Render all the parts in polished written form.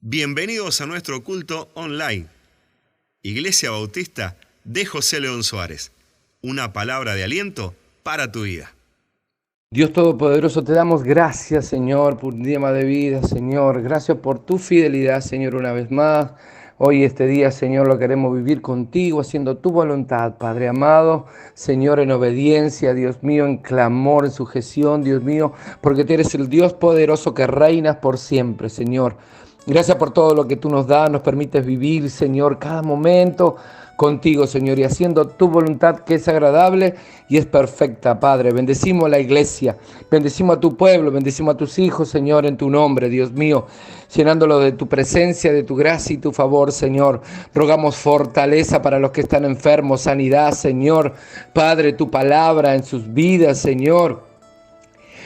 Bienvenidos a nuestro culto online. Iglesia Bautista de José León Suárez. Una palabra de aliento para tu vida. Dios Todopoderoso, te damos gracias, Señor, por un día más de vida, Señor. Gracias por tu fidelidad, Señor, una vez más. Hoy, este día, Señor, lo queremos vivir contigo, haciendo tu voluntad, Padre amado. Señor, en obediencia, Dios mío, en clamor, en sujeción, Dios mío, porque tú eres el Dios poderoso que reinas por siempre, Señor. Gracias por todo lo que tú nos das, nos permites vivir, Señor, cada momento contigo, Señor, y haciendo tu voluntad que es agradable y es perfecta, Padre. Bendecimos a la iglesia, bendecimos a tu pueblo, bendecimos a tus hijos, Señor, en tu nombre, Dios mío, llenándolo de tu presencia, de tu gracia y tu favor, Señor. Rogamos fortaleza para los que están enfermos, sanidad, Señor. Padre, tu palabra en sus vidas, Señor,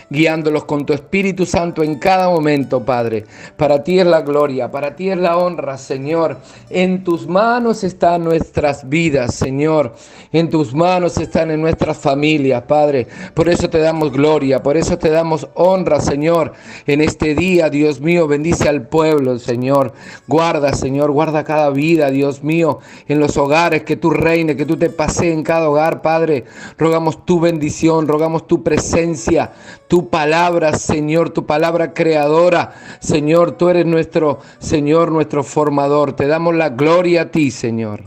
guiándolos con tu Espíritu Santo en cada momento, Padre. Para ti es la gloria, para ti es la honra, Señor. En tus manos están nuestras vidas, Señor. En tus manos están en nuestras familias, Padre. Por eso te damos gloria, por eso te damos honra, Señor. En este día, Dios mío, bendice al pueblo, Señor. Guarda, Señor, guarda cada vida, Dios mío, en los hogares, que tú reines, que tú te pasees en cada hogar, Padre. Rogamos tu bendición, rogamos tu presencia, tu palabra, Señor, tu palabra creadora. Señor, tú eres nuestro Señor, nuestro formador. Te damos la gloria a ti, Señor.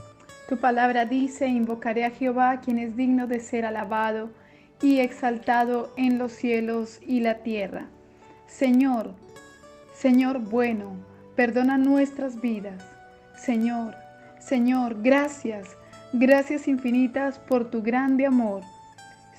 Tu palabra dice: invocaré a Jehová, quien es digno de ser alabado y exaltado en los cielos y la tierra. Señor, Señor bueno, perdona nuestras vidas. Señor, gracias, gracias infinitas por tu grande amor.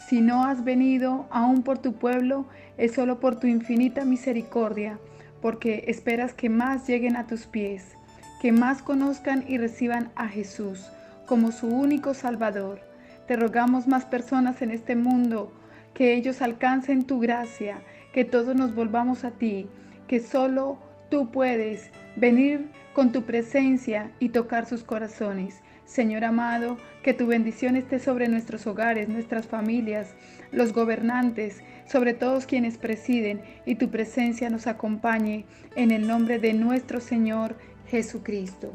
Si no has venido aún por tu pueblo, es solo por tu infinita misericordia, porque esperas que más lleguen a tus pies, que más conozcan y reciban a Jesús como su único Salvador. Te rogamos más personas en este mundo, que ellos alcancen tu gracia, que todos nos volvamos a ti, que solo tú puedes venir con tu presencia y tocar sus corazones. Señor amado, que tu bendición esté sobre nuestros hogares, nuestras familias, los gobernantes, sobre todos quienes presiden, y tu presencia nos acompañe en el nombre de nuestro Señor Jesucristo.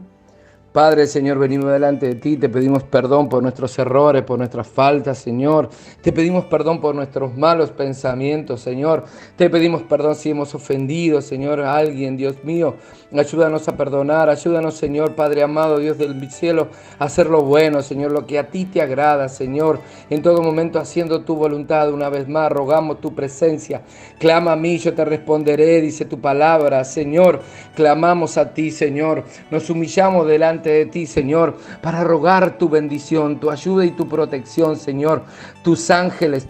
Padre, Señor, venimos delante de ti, te pedimos perdón por nuestros errores, por nuestras faltas, Señor. Te pedimos perdón por nuestros malos pensamientos, Señor. Te pedimos perdón si hemos ofendido, Señor, a alguien, Dios mío. Ayúdanos a perdonar, ayúdanos, Señor, Padre amado, Dios del cielo, a hacer lo bueno, Señor, lo que a ti te agrada, Señor. En todo momento haciendo tu voluntad, una vez más, rogamos tu presencia. Clama a mí, yo te responderé, dice tu palabra, Señor. Clamamos a ti, Señor. Nos humillamos delante de ti, Señor, para rogar tu bendición, tu ayuda y tu protección, Señor. Tus ángeles,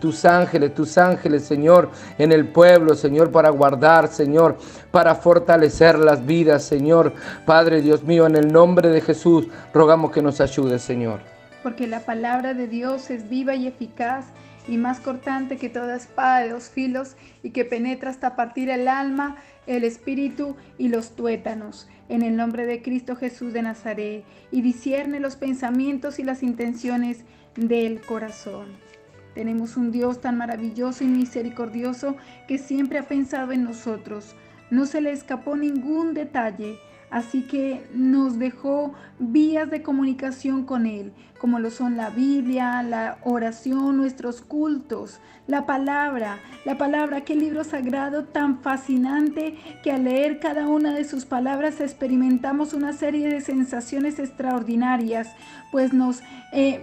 Señor, en el pueblo, Señor, para guardar, Señor, para fortalecer las vidas, Señor. Padre, Dios mío, en el nombre de Jesús, rogamos que nos ayudes, Señor. Porque la palabra de Dios es viva y eficaz, y más cortante que toda espada de dos filos, y que penetra hasta partir el alma, el espíritu y los tuétanos, en el nombre de Cristo Jesús de Nazaret, y discierne los pensamientos y las intenciones del corazón. Tenemos un Dios tan maravilloso y misericordioso que siempre ha pensado en nosotros. No se le escapó ningún detalle, así que nos dejó vías de comunicación con Él, como lo son la Biblia, la oración, nuestros cultos, la palabra, qué libro sagrado tan fascinante, que al leer cada una de sus palabras experimentamos una serie de sensaciones extraordinarias, pues nos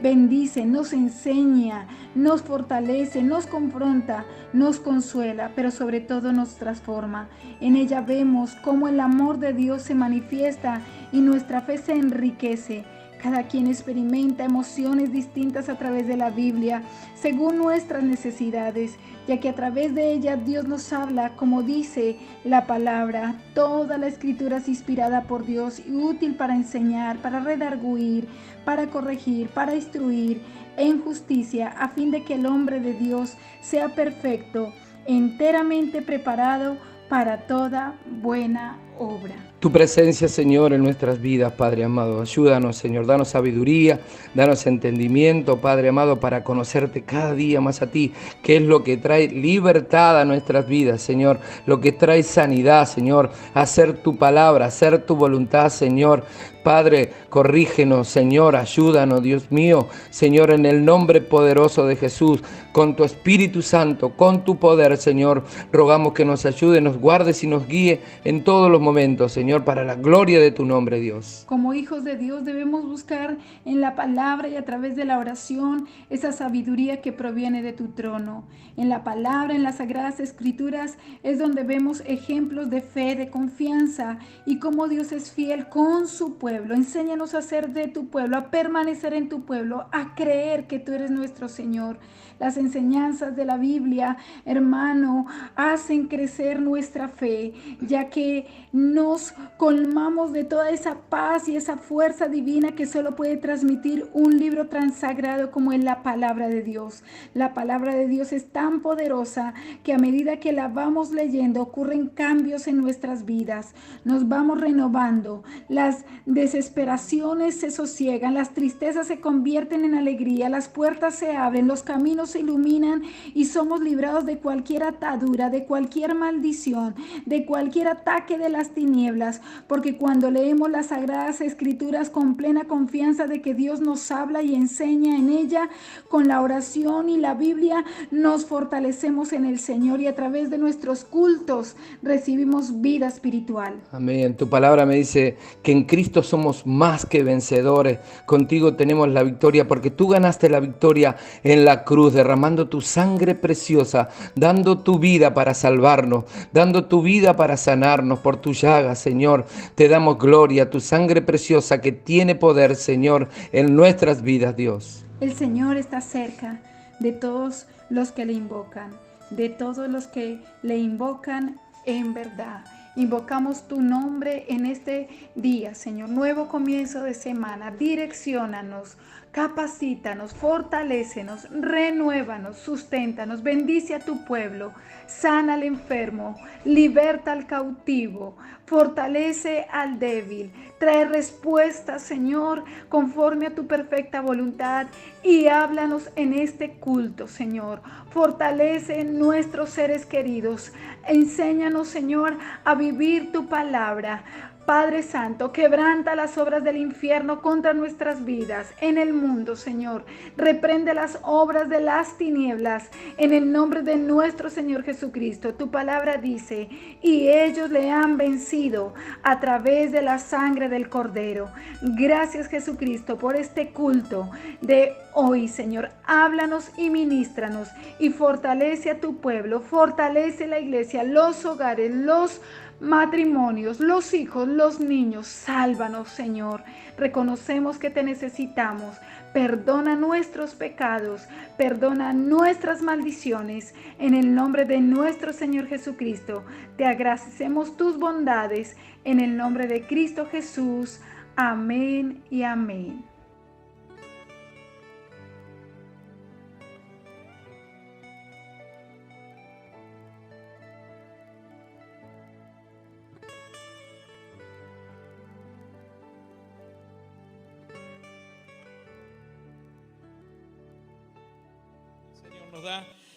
bendice, nos enseña, nos fortalece, nos confronta, nos consuela, pero sobre todo nos transforma. En ella vemos cómo el amor de Dios se manifiesta y nuestra fe se enriquece. Cada quien experimenta emociones distintas a través de la Biblia, según nuestras necesidades, ya que a través de ella Dios nos habla, como dice la palabra. Toda la Escritura es inspirada por Dios y útil para enseñar, para redarguir, para corregir, para instruir en justicia, a fin de que el hombre de Dios sea perfecto, enteramente preparado para toda buena obra. tu presencia, Señor, en nuestras vidas, Padre amado. Ayúdanos, Señor, danos sabiduría, danos entendimiento, Padre amado, para conocerte cada día más a ti, que es lo que trae libertad a nuestras vidas, Señor, lo que trae sanidad, Señor, hacer tu palabra, hacer tu voluntad, Señor. Padre, corrígenos, Señor, ayúdanos, Dios mío, Señor, en el nombre poderoso de Jesús, con tu Espíritu Santo, con tu poder, Señor, rogamos que nos ayude, nos guardes y nos guíe en todos los momentos, Señor, para la gloria de tu nombre, Dios. Como hijos de Dios debemos buscar en la palabra y a través de la oración esa sabiduría que proviene de tu trono. En la palabra, en las sagradas escrituras, es donde vemos ejemplos de fe, de confianza y cómo Dios es fiel con su pueblo. Enséñanos a ser de tu pueblo, a permanecer en tu pueblo, a creer que tú eres nuestro Señor. Las enseñanzas de la Biblia, hermano, hacen crecer nuestra fe, ya que nos colmamos de toda esa paz y esa fuerza divina que solo puede transmitir un libro tan sagrado como es la palabra de Dios. La palabra de Dios es tan poderosa que a medida que la vamos leyendo ocurren cambios en nuestras vidas. Nos vamos renovando, las desesperaciones se sosiegan, las tristezas se convierten en alegría, las puertas se abren, los caminos se iluminan y somos librados de cualquier atadura, de cualquier maldición, de cualquier ataque de las tinieblas, porque cuando leemos las sagradas escrituras con plena confianza de que Dios nos habla y enseña en ella, con la oración y la Biblia nos fortalecemos en el Señor y a través de nuestros cultos recibimos vida espiritual. Amén. Tu palabra me dice que en Cristo somos más que vencedores. Contigo tenemos la victoria porque tú ganaste la victoria en la cruz, derramando tu sangre preciosa, dando tu vida para salvarnos, dando tu vida para sanarnos por tu llaga, Señor. Te damos gloria, tu sangre preciosa que tiene poder, Señor, en nuestras vidas, Dios. El Señor está cerca de todos los que le invocan, de todos los que le invocan en verdad. Invocamos tu nombre en este día, Señor. Nuevo comienzo de semana. Direcciónanos, capacítanos, fortalécenos, renuévanos, susténtanos. Bendice a tu pueblo. Sana al enfermo, liberta al cautivo, fortalece al débil. Trae respuestas, Señor, conforme a tu perfecta voluntad y háblanos en este culto, Señor. Fortalece nuestros seres queridos. Enséñanos, Señor, a vivir tu palabra. Padre Santo, quebranta las obras del infierno contra nuestras vidas en el mundo, Señor. Reprende las obras de las tinieblas en el nombre de nuestro Señor Jesucristo. Tu palabra dice, y ellos le han vencido a través de la sangre del Cordero. Gracias, Jesucristo, por este culto de hoy, Señor. Háblanos y ministranos y fortalece a tu pueblo, fortalece la iglesia, los hogares, los matrimonios, los hijos, los niños. Sálvanos, Señor. Reconocemos que te necesitamos. Perdona nuestros pecados, perdona nuestras maldiciones. En el nombre de nuestro Señor Jesucristo, te agradecemos tus bondades. En el nombre de Cristo Jesús. Amén y amén.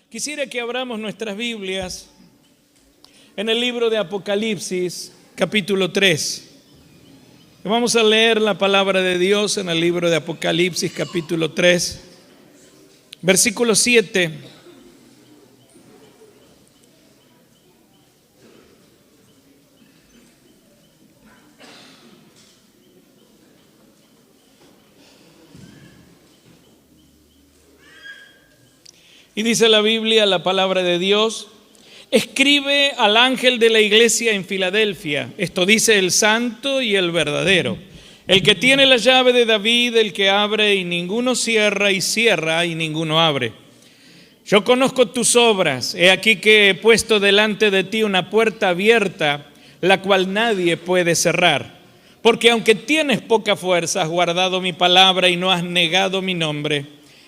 Quisiera que abramos nuestras Biblias en el libro de Apocalipsis, capítulo 3. Vamos a leer la palabra de Dios en el libro de Apocalipsis, capítulo 3, versículo 7. Y dice la Biblia, la palabra de Dios: escribe al ángel de la iglesia en Filadelfia. Esto dice el santo y el verdadero, el que tiene la llave de David, el que abre y ninguno cierra, y cierra y ninguno abre. Yo conozco tus obras. He aquí que he puesto delante de ti una puerta abierta, la cual nadie puede cerrar. Porque aunque tienes poca fuerza, has guardado mi palabra y no has negado mi nombre.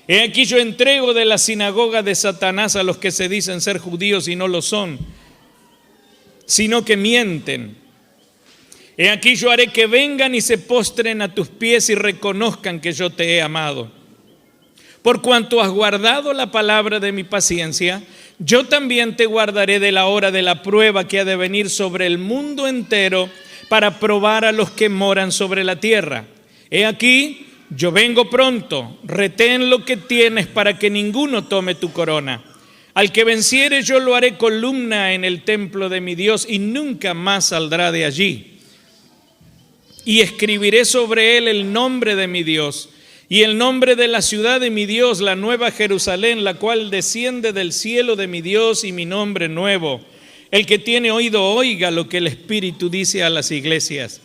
He aquí yo entrego de la sinagoga de Satanás a los que se dicen ser judíos y no lo son, sino que mienten. He aquí yo haré que vengan y se postren a tus pies y reconozcan que yo te he amado. Por cuanto has guardado la palabra de mi paciencia, yo también te guardaré de la hora de la prueba que ha de venir sobre el mundo entero para probar a los que moran sobre la tierra. He aquí, yo vengo pronto, retén lo que tienes para que ninguno tome tu corona. Al que venciere yo lo haré columna en el templo de mi Dios y nunca más saldrá de allí. Y escribiré sobre él el nombre de mi Dios y el nombre de la ciudad de mi Dios, la nueva Jerusalén, la cual desciende del cielo de mi Dios, y mi nombre nuevo. El que tiene oído oiga lo que el Espíritu dice a las iglesias.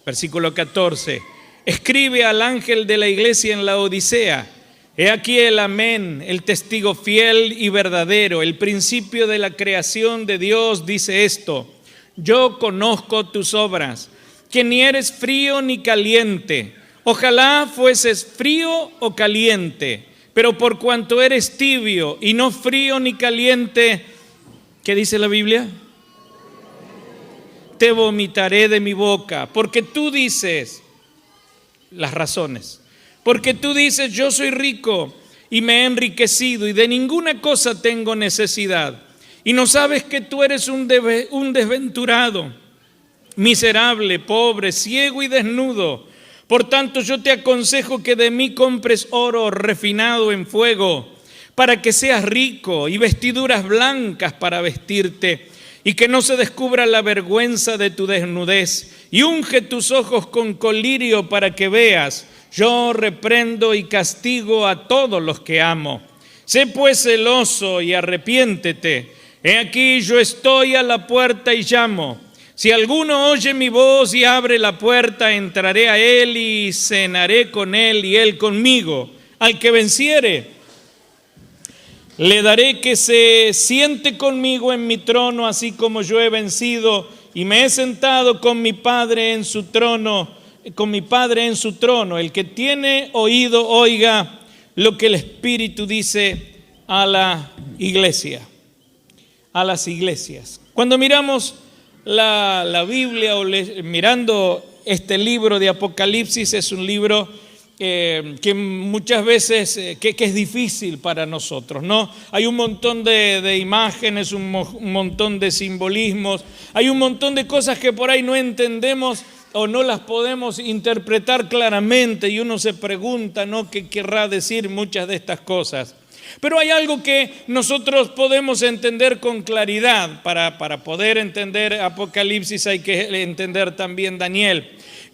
Versículo 14. Escribe al ángel de la iglesia en la Odisea. He aquí el amén, el testigo fiel y verdadero, el principio de la creación de Dios, dice esto: yo conozco tus obras, que ni eres frío ni caliente. Ojalá fueses frío o caliente, pero por cuanto eres tibio y no frío ni caliente, ¿qué dice la Biblia? Te vomitaré de mi boca, porque tú dices las razones. Porque tú dices, yo soy rico y me he enriquecido y de ninguna cosa tengo necesidad. Y no sabes que tú eres un desventurado, miserable, pobre, ciego y desnudo. Por tanto, yo te aconsejo que de mí compres oro refinado en fuego, para que seas rico, y vestiduras blancas para vestirte, y que no se descubra la vergüenza de tu desnudez. Y unge tus ojos con colirio para que veas. Yo reprendo y castigo a todos los que amo. Sé pues celoso y arrepiéntete. He aquí yo estoy a la puerta y llamo. Si alguno oye mi voz y abre la puerta, entraré a él y cenaré con él y él conmigo. Al que venciere, le daré que se siente conmigo en mi trono, así como yo he vencido y me he sentado con mi Padre en su trono, El que tiene oído, oiga lo que el Espíritu dice a la iglesia, a las iglesias. Cuando miramos la Biblia mirando este libro de Apocalipsis, es un libro que muchas veces que es difícil para nosotros, ¿no? Hay un montón de imágenes, un montón de simbolismos, hay un montón de cosas que por ahí no entendemos o no las podemos interpretar claramente, y uno se pregunta, ¿no?, qué querrá decir muchas de estas cosas. Pero hay algo que nosotros podemos entender con claridad. Para poder entender Apocalipsis hay que entender también Daniel.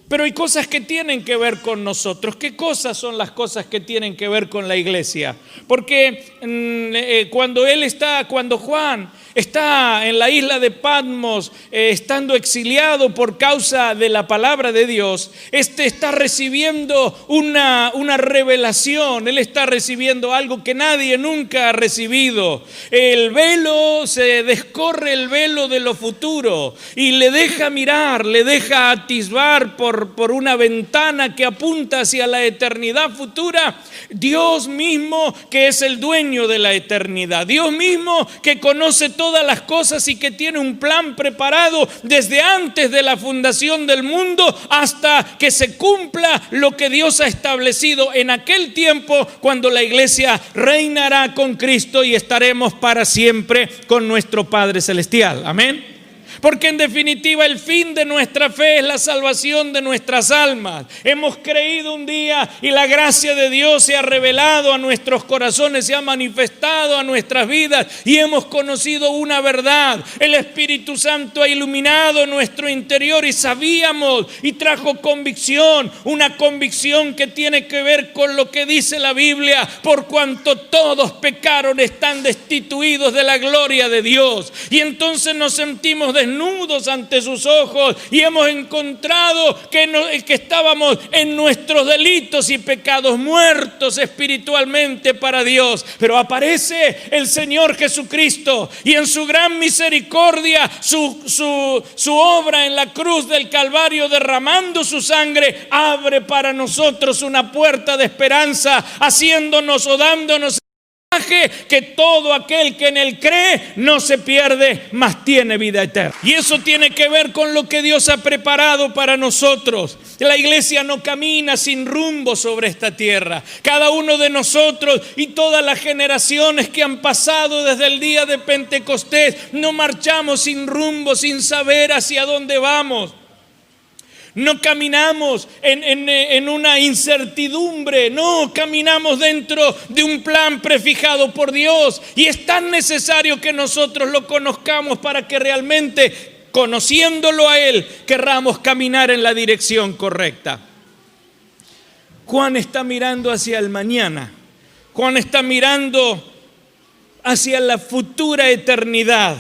Pero hay cosas que tienen que ver con nosotros. ¿Qué cosas son las cosas que tienen que ver con la iglesia? Porque cuando Juan está en la isla de Patmos, estando exiliado por causa de la palabra de Dios, está recibiendo una revelación. Él está recibiendo algo que nadie nunca ha recibido. Se descorre el velo de lo futuro y le deja mirar, le deja atisbar por una ventana que apunta hacia la eternidad futura. Dios mismo, que es el dueño de la eternidad, Dios mismo que conoce todas las cosas y que tiene un plan preparado desde antes de la fundación del mundo hasta que se cumpla lo que Dios ha establecido en aquel tiempo, cuando la iglesia reinará con Cristo y estaremos para siempre con nuestro Padre Celestial. Amén. Porque en definitiva el fin de nuestra fe es la salvación de nuestras almas. Hemos creído un día y la gracia de Dios se ha revelado a nuestros corazones, se ha manifestado a nuestras vidas y hemos conocido una verdad. El Espíritu Santo ha iluminado nuestro interior y sabíamos y trajo convicción, una convicción que tiene que ver con lo que dice la Biblia: por cuanto todos pecaron, están destituidos de la gloria de Dios. Y entonces nos sentimos desnudos ante sus ojos y hemos encontrado que estábamos en nuestros delitos y pecados, muertos espiritualmente para Dios. Pero aparece el Señor Jesucristo y en su gran misericordia, su obra en la cruz del Calvario, derramando su sangre, abre para nosotros una puerta de esperanza, haciéndonos o dándonos que todo aquel que en él cree no se pierde, mas tiene vida eterna. Y eso tiene que ver con lo que Dios ha preparado para nosotros. La iglesia no camina sin rumbo sobre esta tierra. Cada uno de nosotros y todas las generaciones que han pasado desde el día de Pentecostés no marchamos sin rumbo, sin saber hacia dónde vamos. No caminamos en una incertidumbre, no, caminamos dentro de un plan prefijado por Dios. Y es tan necesario que nosotros lo conozcamos para que realmente, conociéndolo a Él, querramos caminar en la dirección correcta. Juan está mirando hacia el mañana. Juan está mirando hacia la futura eternidad.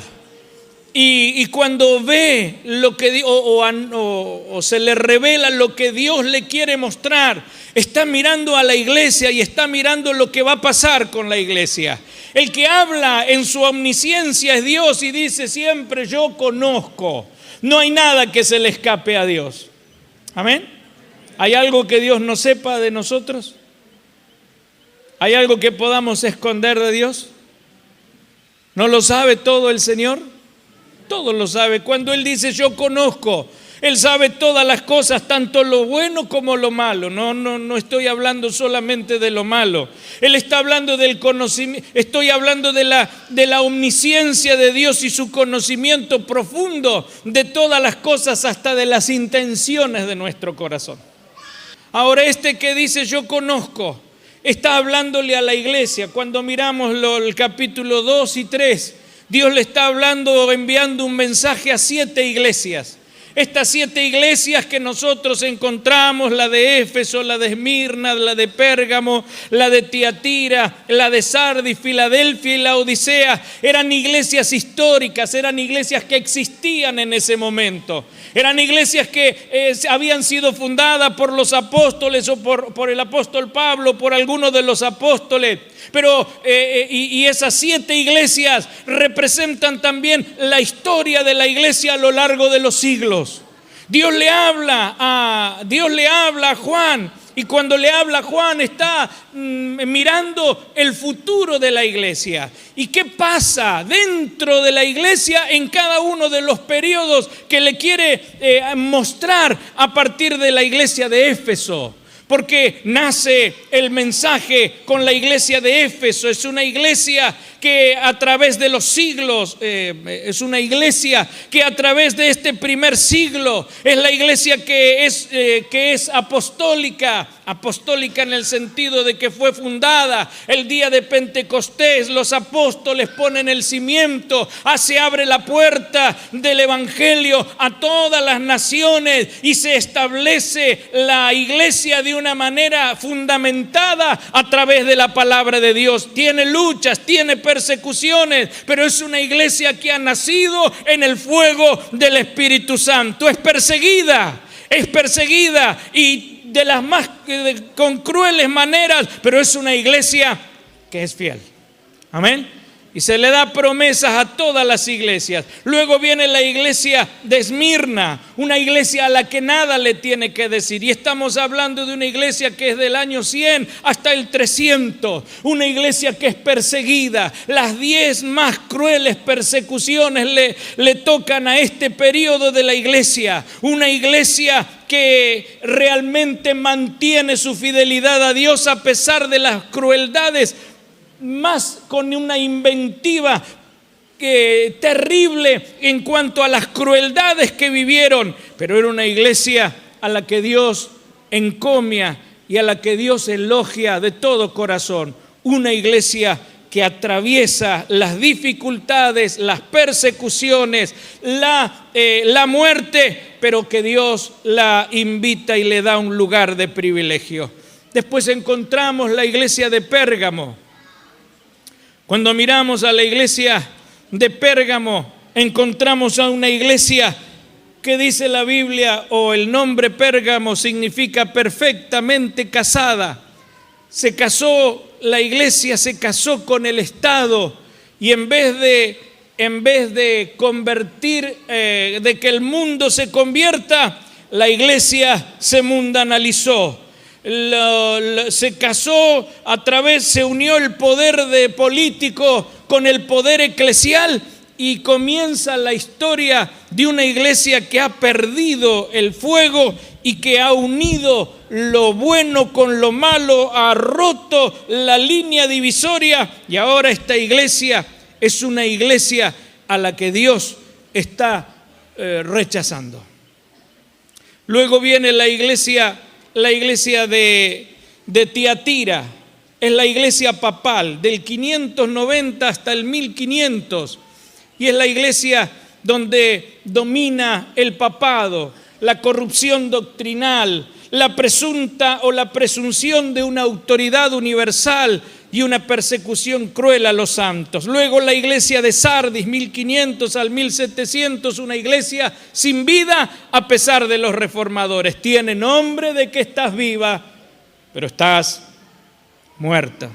Y cuando ve lo que o se le revela lo que Dios le quiere mostrar, está mirando a la iglesia y está mirando lo que va a pasar con la iglesia. El que habla en su omnisciencia es Dios y dice siempre: yo conozco. No hay nada que se le escape a Dios. Amén. ¿Hay algo que Dios no sepa de nosotros? ¿Hay algo que podamos esconder de Dios? ¿No lo sabe todo el Señor? Todo lo sabe. Cuando Él dice yo conozco, Él sabe todas las cosas, tanto lo bueno como lo malo. No estoy hablando solamente de lo malo. Él está hablando del conocimiento. Estoy hablando de la omnisciencia de Dios y su conocimiento profundo de todas las cosas, hasta de las intenciones de nuestro corazón. Ahora, este que dice yo conozco, está hablándole a la iglesia. Cuando miramos el capítulo 2 y 3, Dios le está hablando, enviando un mensaje a 7 iglesias. Estas 7 iglesias que nosotros encontramos, la de Éfeso, la de Esmirna, la de Pérgamo, la de Tiatira, la de Sardis, Filadelfia y la Odisea, eran iglesias históricas, eran iglesias que existían en ese momento. Eran iglesias que habían sido fundadas por los apóstoles o por el apóstol Pablo, por algunos de los apóstoles. Pero esas 7 iglesias representan también la historia de la iglesia a lo largo de los siglos. Dios le habla a Juan, y cuando le habla a Juan está mirando el futuro de la iglesia. ¿Y qué pasa dentro de la iglesia en cada uno de los periodos que le quiere mostrar a partir de la iglesia de Éfeso? Porque nace el mensaje con la iglesia de Éfeso. Es una iglesia que a través de los siglos, es una iglesia que a través de este primer siglo es la iglesia que es apostólica en el sentido de que fue fundada el día de Pentecostés. Los apóstoles ponen el cimiento, se abre la puerta del evangelio a todas las naciones y se establece la iglesia de una manera fundamentada a través de la palabra de Dios. Tiene luchas, tiene persecuciones, pero es una iglesia que ha nacido en el fuego del Espíritu Santo. Es perseguida y de las más con crueles maneras, pero es una iglesia que es fiel. Amén. Y se le da promesas a todas las iglesias. Luego viene la iglesia de Esmirna, una iglesia a la que nada le tiene que decir. Y estamos hablando de una iglesia que es del año 100 hasta el 300. Una iglesia que es perseguida. Las 10 más crueles persecuciones le tocan a este periodo de la iglesia. Una iglesia que realmente mantiene su fidelidad a Dios a pesar de las crueldades, más con una inventiva terrible en cuanto a las crueldades que vivieron, pero era una iglesia a la que Dios encomia y a la que Dios elogia de todo corazón. Una iglesia que atraviesa las dificultades, las persecuciones, la muerte, pero que Dios la invita y le da un lugar de privilegio. Después encontramos la iglesia de Pérgamo. Cuando miramos a la iglesia de Pérgamo, encontramos a una iglesia que dice la Biblia, o el nombre Pérgamo significa perfectamente casada. La iglesia se casó con el Estado, y en vez de convertir, de que el mundo se convierta, la iglesia se mundanalizó. se casó se unió el poder político con el poder eclesial y comienza la historia de una iglesia que ha perdido el fuego y que ha unido lo bueno con lo malo, ha roto la línea divisoria y ahora esta iglesia es una iglesia a la que Dios está rechazando. Luego viene la iglesia de Tiatira, es la iglesia papal del 590 hasta el 1500 y es la iglesia donde domina el papado, la corrupción doctrinal, la presunta o la presunción de una autoridad universal y una persecución cruel a los santos. Luego la iglesia de Sardis, 1500 al 1700, una iglesia sin vida a pesar de los reformadores. Tiene nombre de que estás viva, pero estás muerta.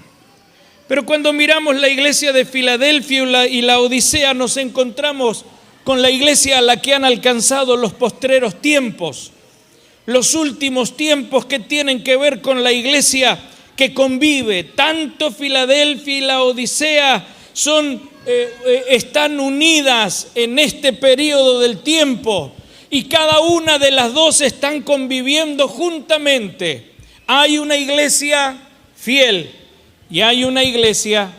Pero cuando miramos la iglesia de Filadelfia y la Odisea, nos encontramos con la iglesia a la que han alcanzado los postreros tiempos, los últimos tiempos que tienen que ver con la iglesia que convive. Tanto Filadelfia y la Odisea están unidas en este periodo del tiempo y cada una de las dos están conviviendo juntamente. Hay una iglesia fiel y hay una iglesia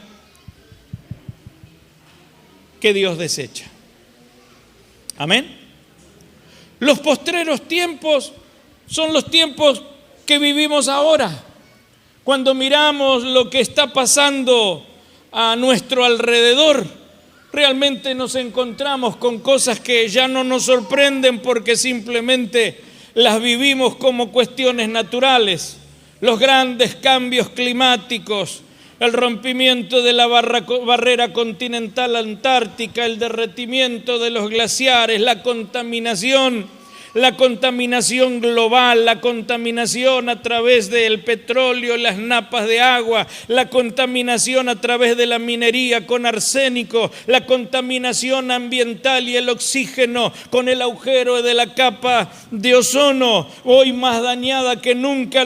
que Dios desecha. Amén. Los postreros tiempos son los tiempos que vivimos ahora. Cuando miramos lo que está pasando a nuestro alrededor, realmente nos encontramos con cosas que ya no nos sorprenden porque simplemente las vivimos como cuestiones naturales. Los grandes cambios climáticos, el rompimiento de la barrera continental antártica, el derretimiento de los glaciares, la contaminación global, la contaminación a través del petróleo, las napas de agua, la contaminación a través de la minería con arsénico, la contaminación ambiental y el oxígeno con el agujero de la capa de ozono, hoy más dañada que nunca,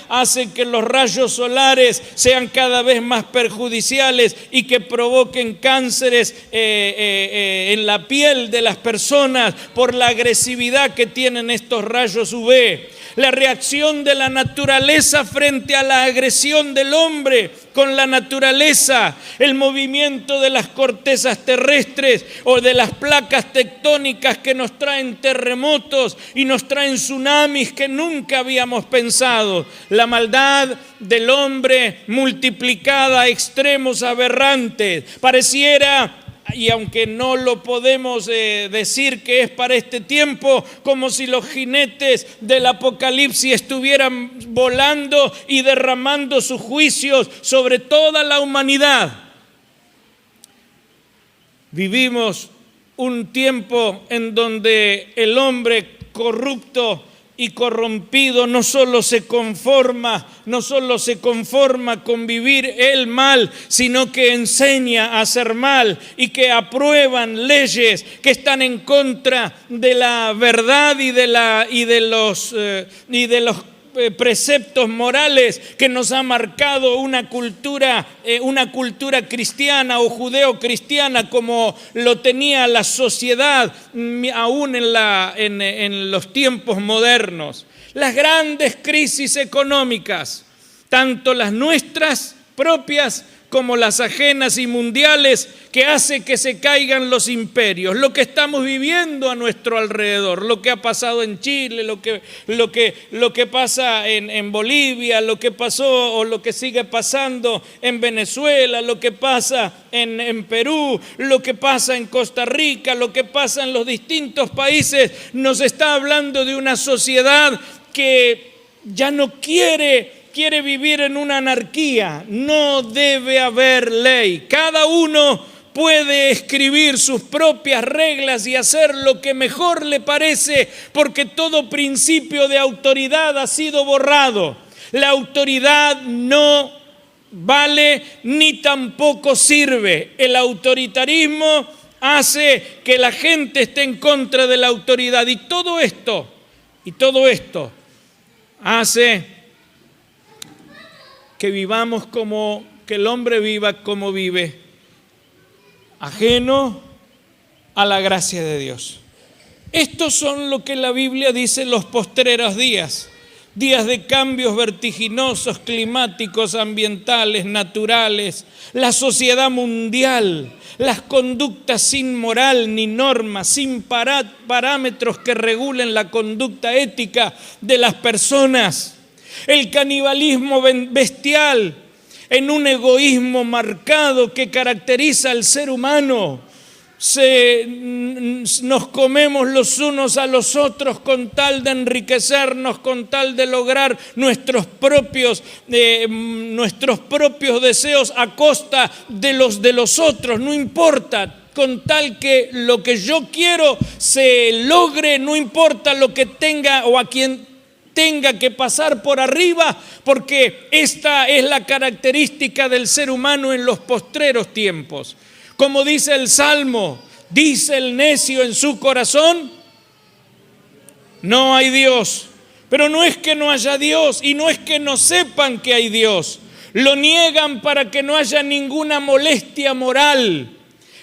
hacen que los rayos solares sean cada vez más perjudiciales y que provoquen cánceres en la piel de las personas por la agresividad que tienen estos rayos UV. La reacción de la naturaleza frente a la agresión del hombre con la naturaleza, el movimiento de las cortezas terrestres o de las placas tectónicas que nos traen terremotos y nos traen tsunamis que nunca habíamos pensado. La maldad del hombre multiplicada a extremos aberrantes. Pareciera, y aunque no lo podemos decir que es para este tiempo, como si los jinetes del Apocalipsis estuvieran volando y derramando sus juicios sobre toda la humanidad. Vivimos un tiempo en donde el hombre corrupto y corrompido no solo se conforma con vivir el mal, sino que enseña a hacer mal y que aprueban leyes que están en contra de la verdad y de los preceptos morales que nos ha marcado una cultura cristiana o judeo-cristiana como lo tenía la sociedad aún en los tiempos modernos. Las grandes crisis económicas, tanto las nuestras propias como las ajenas y mundiales, que hace que se caigan los imperios, lo que estamos viviendo a nuestro alrededor, lo que ha pasado en Chile, lo que pasa en Bolivia, lo que pasó o lo que sigue pasando en Venezuela, lo que pasa en Perú, lo que pasa en Costa Rica, lo que pasa en los distintos países, nos está hablando de una sociedad que ya no quiere vivir en una anarquía. No debe haber ley. Cada uno puede escribir sus propias reglas y hacer lo que mejor le parece, porque todo principio de autoridad ha sido borrado. La autoridad no vale ni tampoco sirve. El autoritarismo hace que la gente esté en contra de la autoridad. Y todo esto hace que que el hombre viva como vive, ajeno a la gracia de Dios. Estos son lo que la Biblia dice los postreros días. Días de cambios vertiginosos, climáticos, ambientales, naturales, la sociedad mundial, las conductas sin moral ni normas, sin parámetros que regulen la conducta ética de las personas, el canibalismo bestial en un egoísmo marcado que caracteriza al ser humano. Nos comemos los unos a los otros con tal de enriquecernos, con tal de lograr nuestros propios deseos a costa de los otros, no importa, con tal que lo que yo quiero se logre, no importa lo que tenga o a quien tenga que pasar por arriba, porque esta es la característica del ser humano en los postreros tiempos. Como dice el Salmo, dice el necio en su corazón, no hay Dios. Pero no es que no haya Dios y no es que no sepan que hay Dios. Lo niegan para que no haya ninguna molestia moral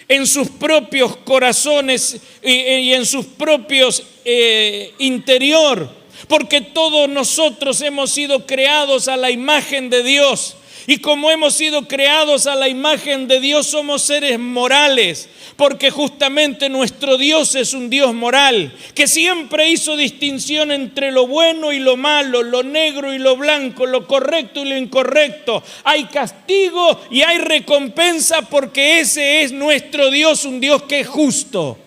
en sus propios corazones y en sus propios interior. Porque todos nosotros hemos sido creados a la imagen de Dios. Y como hemos sido creados a la imagen de Dios, somos seres morales, porque justamente nuestro Dios es un Dios moral, que siempre hizo distinción entre lo bueno y lo malo, lo negro y lo blanco, lo correcto y lo incorrecto. Hay castigo y hay recompensa, porque ese es nuestro Dios, un Dios que es justo,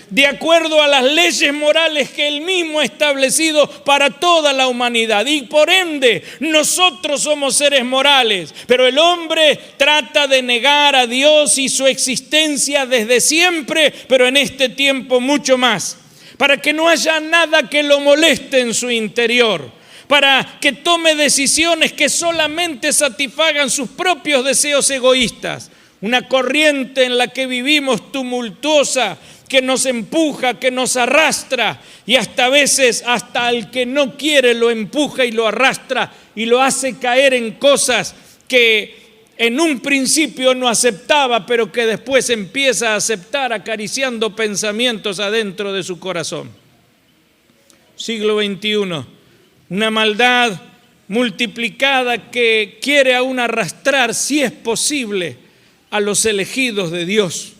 de acuerdo a las leyes morales que Él mismo ha establecido para toda la humanidad. Y por ende, nosotros somos seres morales, pero el hombre trata de negar a Dios y su existencia desde siempre, pero en este tiempo mucho más, para que no haya nada que lo moleste en su interior, para que tome decisiones que solamente satisfagan sus propios deseos egoístas. Una corriente en la que vivimos tumultuosa, que nos empuja, que nos arrastra, y hasta a veces hasta al que no quiere lo empuja y lo arrastra y lo hace caer en cosas que en un principio no aceptaba, pero que después empieza a aceptar, acariciando pensamientos adentro de su corazón. Siglo XXI, una maldad multiplicada que quiere aún arrastrar, si es posible, a los elegidos de Dios,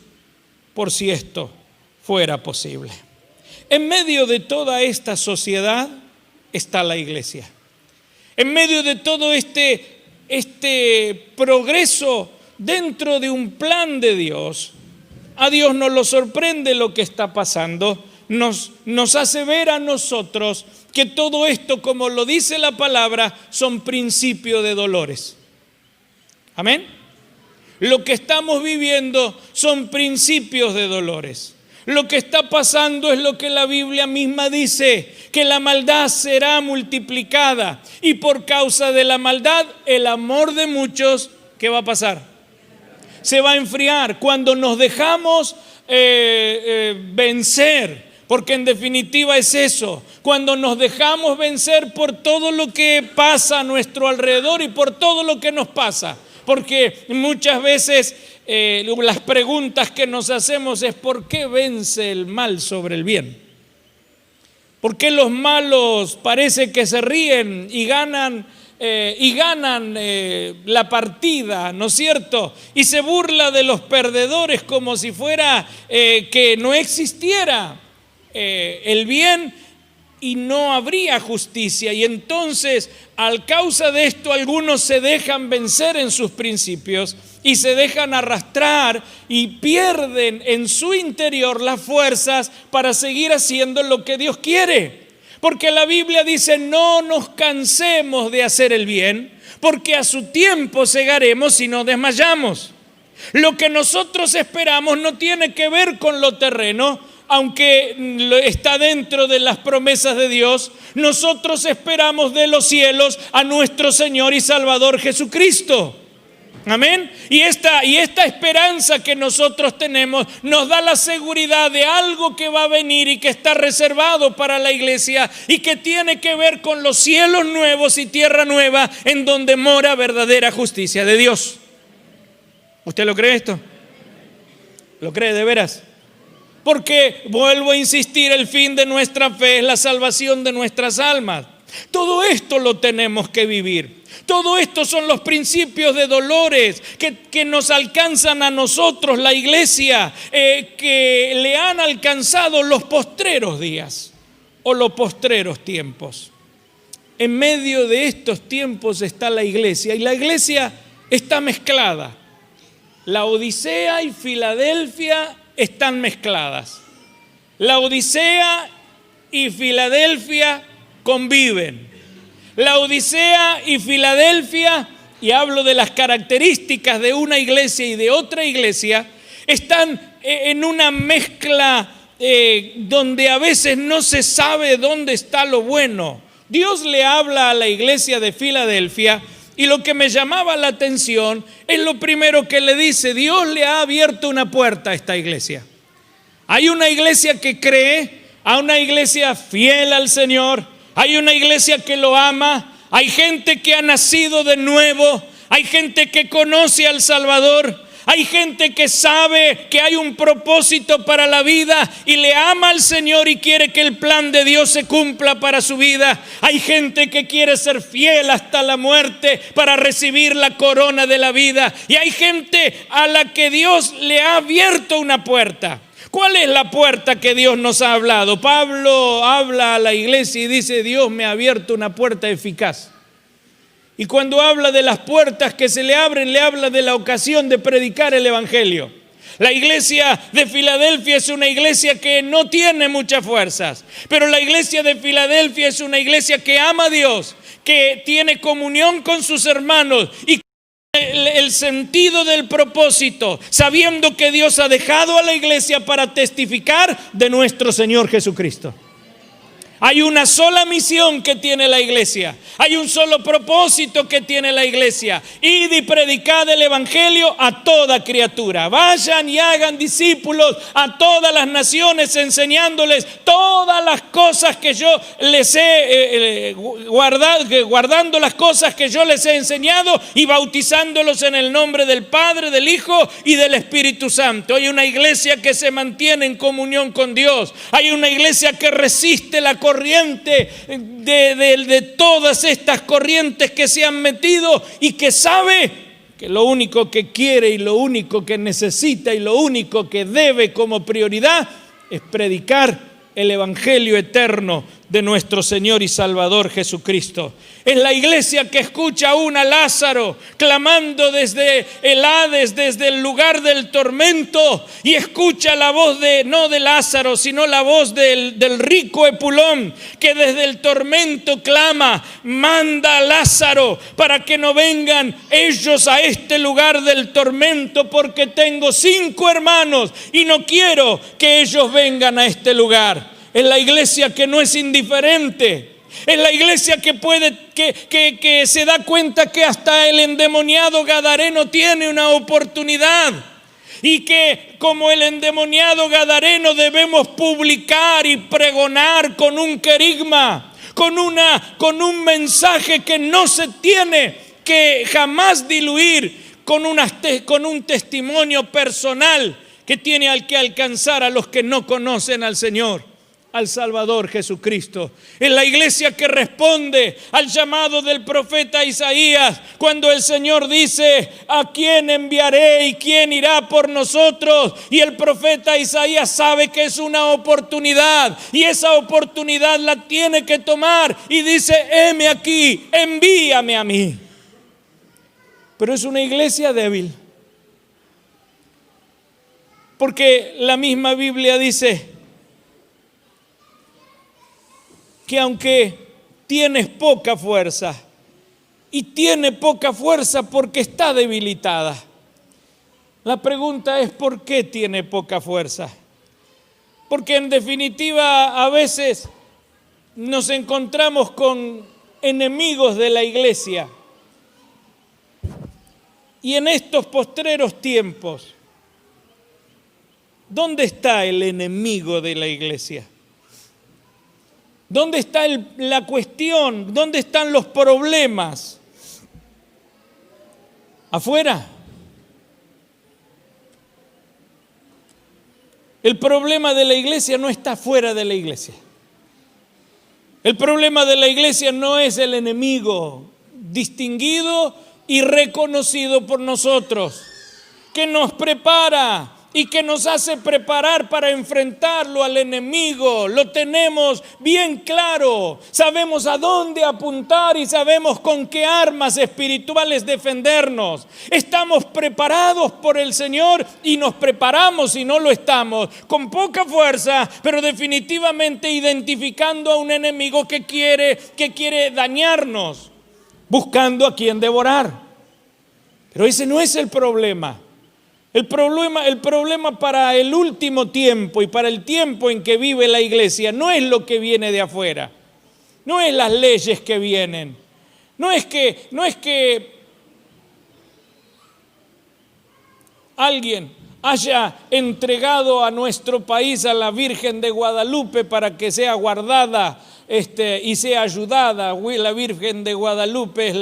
por si esto fuera posible. En medio de toda esta sociedad está la iglesia. En medio de todo este progreso dentro de un plan de Dios, a Dios no lo sorprende lo que está pasando. Nos hace ver a nosotros que todo esto, como lo dice la palabra, son principios de dolores. Amén. Lo que estamos viviendo son principios de dolores. Lo que está pasando es lo que la Biblia misma dice, que la maldad será multiplicada, y por causa de la maldad el amor de muchos, ¿qué va a pasar? Se va a enfriar cuando nos dejamos vencer, porque en definitiva es eso, cuando nos dejamos vencer por todo lo que pasa a nuestro alrededor y por todo lo que nos pasa. Porque muchas veces las preguntas que nos hacemos es: ¿por qué vence el mal sobre el bien? ¿Por qué los malos parece que se ríen y ganan la partida, ¿no es cierto? Y se burla de los perdedores como si fuera que no existiera el bien y no habría justicia. Y entonces, a causa de esto, algunos se dejan vencer en sus principios y se dejan arrastrar y pierden en su interior las fuerzas para seguir haciendo lo que Dios quiere. Porque la Biblia dice: no nos cansemos de hacer el bien, porque a su tiempo segaremos si no desmayamos. Lo que nosotros esperamos no tiene que ver con lo terreno, aunque está dentro de las promesas de Dios. Nosotros esperamos de los cielos a nuestro Señor y Salvador Jesucristo. Amén. Y esta esperanza que nosotros tenemos nos da la seguridad de algo que va a venir y que está reservado para la iglesia y que tiene que ver con los cielos nuevos y tierra nueva en donde mora verdadera justicia de Dios. ¿Usted lo cree esto? ¿Lo cree de veras? Porque, vuelvo a insistir, el fin de nuestra fe es la salvación de nuestras almas. Todo esto lo tenemos que vivir. Todo esto son los principios de dolores que nos alcanzan a nosotros, la iglesia, que le han alcanzado los postreros días o los postreros tiempos. En medio de estos tiempos está la iglesia, y la iglesia está mezclada. La Odisea y Filadelfia están mezcladas. La Odisea y Filadelfia conviven. La Odisea y Filadelfia, y hablo de las características de una iglesia y de otra iglesia, están en una mezcla donde a veces no se sabe dónde está lo bueno. Dios le habla a la iglesia de Filadelfia, y lo que me llamaba la atención es lo primero que le dice: Dios le ha abierto una puerta a esta iglesia. Hay una iglesia que cree, hay una iglesia fiel al Señor, hay una iglesia que lo ama, hay gente que ha nacido de nuevo, hay gente que conoce al Salvador, hay gente que sabe que hay un propósito para la vida y le ama al Señor y quiere que el plan de Dios se cumpla para su vida. Hay gente que quiere ser fiel hasta la muerte para recibir la corona de la vida. Y hay gente a la que Dios le ha abierto una puerta. ¿Cuál es la puerta que Dios nos ha hablado? Pablo habla a la iglesia y dice: Dios me ha abierto una puerta eficaz. Y cuando habla de las puertas que se le abren, le habla de la ocasión de predicar el evangelio. La iglesia de Filadelfia es una iglesia que no tiene muchas fuerzas, pero la iglesia de Filadelfia es una iglesia que ama a Dios, que tiene comunión con sus hermanos y el sentido del propósito, sabiendo que Dios ha dejado a la iglesia para testificar de nuestro Señor Jesucristo. Hay una sola misión que tiene la iglesia. Hay un solo propósito que tiene la iglesia: id y predicad el evangelio a toda criatura. Vayan y hagan discípulos a todas las naciones, enseñándoles todas las cosas que yo les he guardando las cosas que yo les he enseñado, y bautizándolos en el nombre del Padre, del Hijo y del Espíritu Santo. Hay una iglesia que se mantiene en comunión con Dios. Hay una iglesia que resiste la corriente de todas estas corrientes que se han metido, y que sabe que lo único que quiere y lo único que necesita y lo único que debe como prioridad es predicar el evangelio eterno de nuestro Señor y Salvador Jesucristo. Es la iglesia que escucha aún a Lázaro clamando desde el Hades, desde el lugar del tormento, y escucha la voz no de Lázaro, sino la voz del rico Epulón, que desde el tormento clama: manda a Lázaro para que no vengan ellos a este lugar del tormento, porque tengo 5 hermanos y no quiero que ellos vengan a este lugar. Es la iglesia que no es indiferente. Es la iglesia que se da cuenta que hasta el endemoniado gadareno tiene una oportunidad, y que como el endemoniado gadareno debemos publicar y pregonar con un querigma, con un mensaje que no se tiene que jamás diluir, con un testimonio personal que tiene que alcanzar a los que no conocen al Señor, al Salvador Jesucristo. Es la iglesia que responde al llamado del profeta Isaías, cuando el Señor dice: ¿a quién enviaré y quién irá por nosotros? Y el profeta Isaías sabe que es una oportunidad, y esa oportunidad la tiene que tomar, y dice: heme aquí, envíame a mí. Pero es una iglesia débil, porque la misma Biblia dice que aunque tienes poca fuerza, y tiene poca fuerza porque está debilitada. La pregunta es: ¿por qué tiene poca fuerza? Porque en definitiva a veces nos encontramos con enemigos de la iglesia Y en estos postreros tiempos, ¿dónde está el enemigo de la iglesia? ¿Dónde está la cuestión? ¿Dónde están los problemas? ¿Afuera? El problema de la iglesia no está fuera de la iglesia. El problema de la iglesia no es el enemigo distinguido y reconocido por nosotros, que nos prepara y que nos hace preparar para enfrentarlo al enemigo. Lo tenemos bien claro, sabemos a dónde apuntar y sabemos con qué armas espirituales defendernos. Estamos preparados por el Señor y nos preparamos si no lo estamos, con poca fuerza, pero definitivamente identificando a un enemigo que quiere dañarnos, buscando a quien devorar. Pero ese no es el problema. El problema para el último tiempo y para el tiempo en que vive la iglesia no es lo que viene de afuera, no es las leyes que vienen, no es que alguien haya entregado a nuestro país a la Virgen de Guadalupe para que sea guardada y sea ayudada. La Virgen de Guadalupe es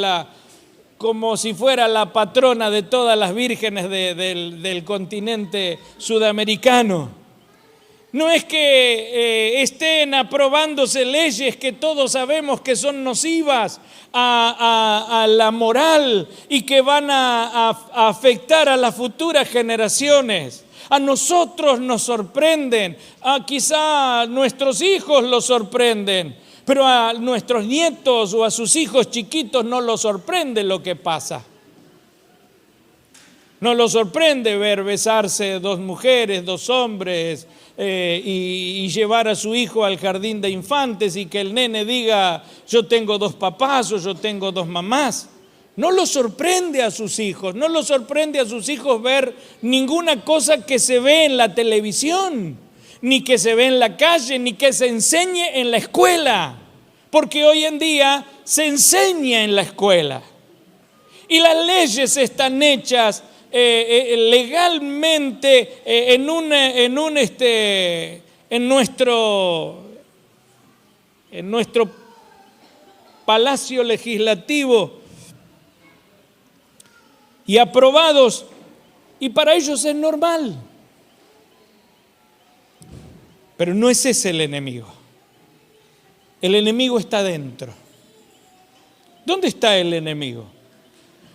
como si fuera la patrona de todas las vírgenes del continente sudamericano. No es que estén aprobándose leyes que todos sabemos que son nocivas a la moral y que van a afectar a las futuras generaciones. A nosotros nos sorprenden, quizá a nuestros hijos los sorprenden, pero a nuestros nietos o a sus hijos chiquitos no los sorprende lo que pasa. No los sorprende ver besarse dos mujeres, dos hombres y llevar a su hijo al jardín de infantes y que el nene diga: yo tengo dos papás o yo tengo dos mamás. No los sorprende a sus hijos, no los sorprende a sus hijos ver ninguna cosa que se ve en la televisión, ni que se ve en la calle, ni que se enseñe en la escuela, porque hoy en día se enseña en la escuela. Y las leyes están hechas legalmente en nuestro palacio legislativo y aprobados, y para ellos es normal. Pero no es ese el enemigo. El enemigo está dentro. ¿Dónde está el enemigo?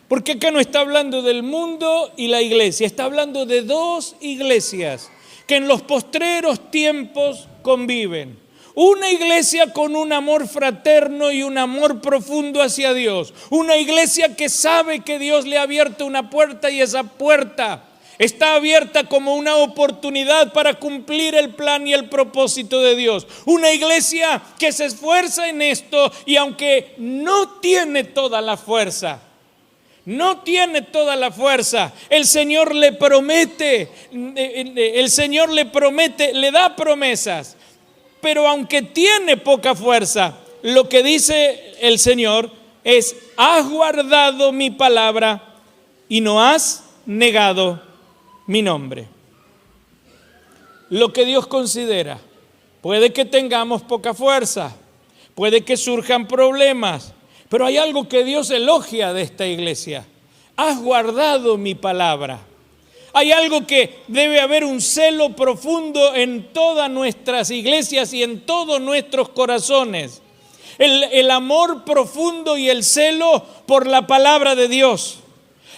Porque acá no está hablando del mundo y la iglesia, está hablando de dos iglesias que en los postreros tiempos conviven. Una iglesia con un amor fraterno y un amor profundo hacia Dios. Una iglesia que sabe que Dios le ha abierto una puerta y esa puerta está abierta como una oportunidad para cumplir el plan y el propósito de Dios. Una iglesia que se esfuerza en esto y aunque no tiene toda la fuerza, el Señor le promete, le da promesas. Pero aunque tiene poca fuerza, lo que dice el Señor es: has guardado mi palabra y no has negado mi nombre. Lo que Dios considera: puede que tengamos poca fuerza, puede que surjan problemas, pero hay algo que Dios elogia de esta iglesia: has guardado mi palabra. Hay algo que debe haber un celo profundo en todas nuestras iglesias y en todos nuestros corazones. El amor profundo y el celo por la palabra de Dios.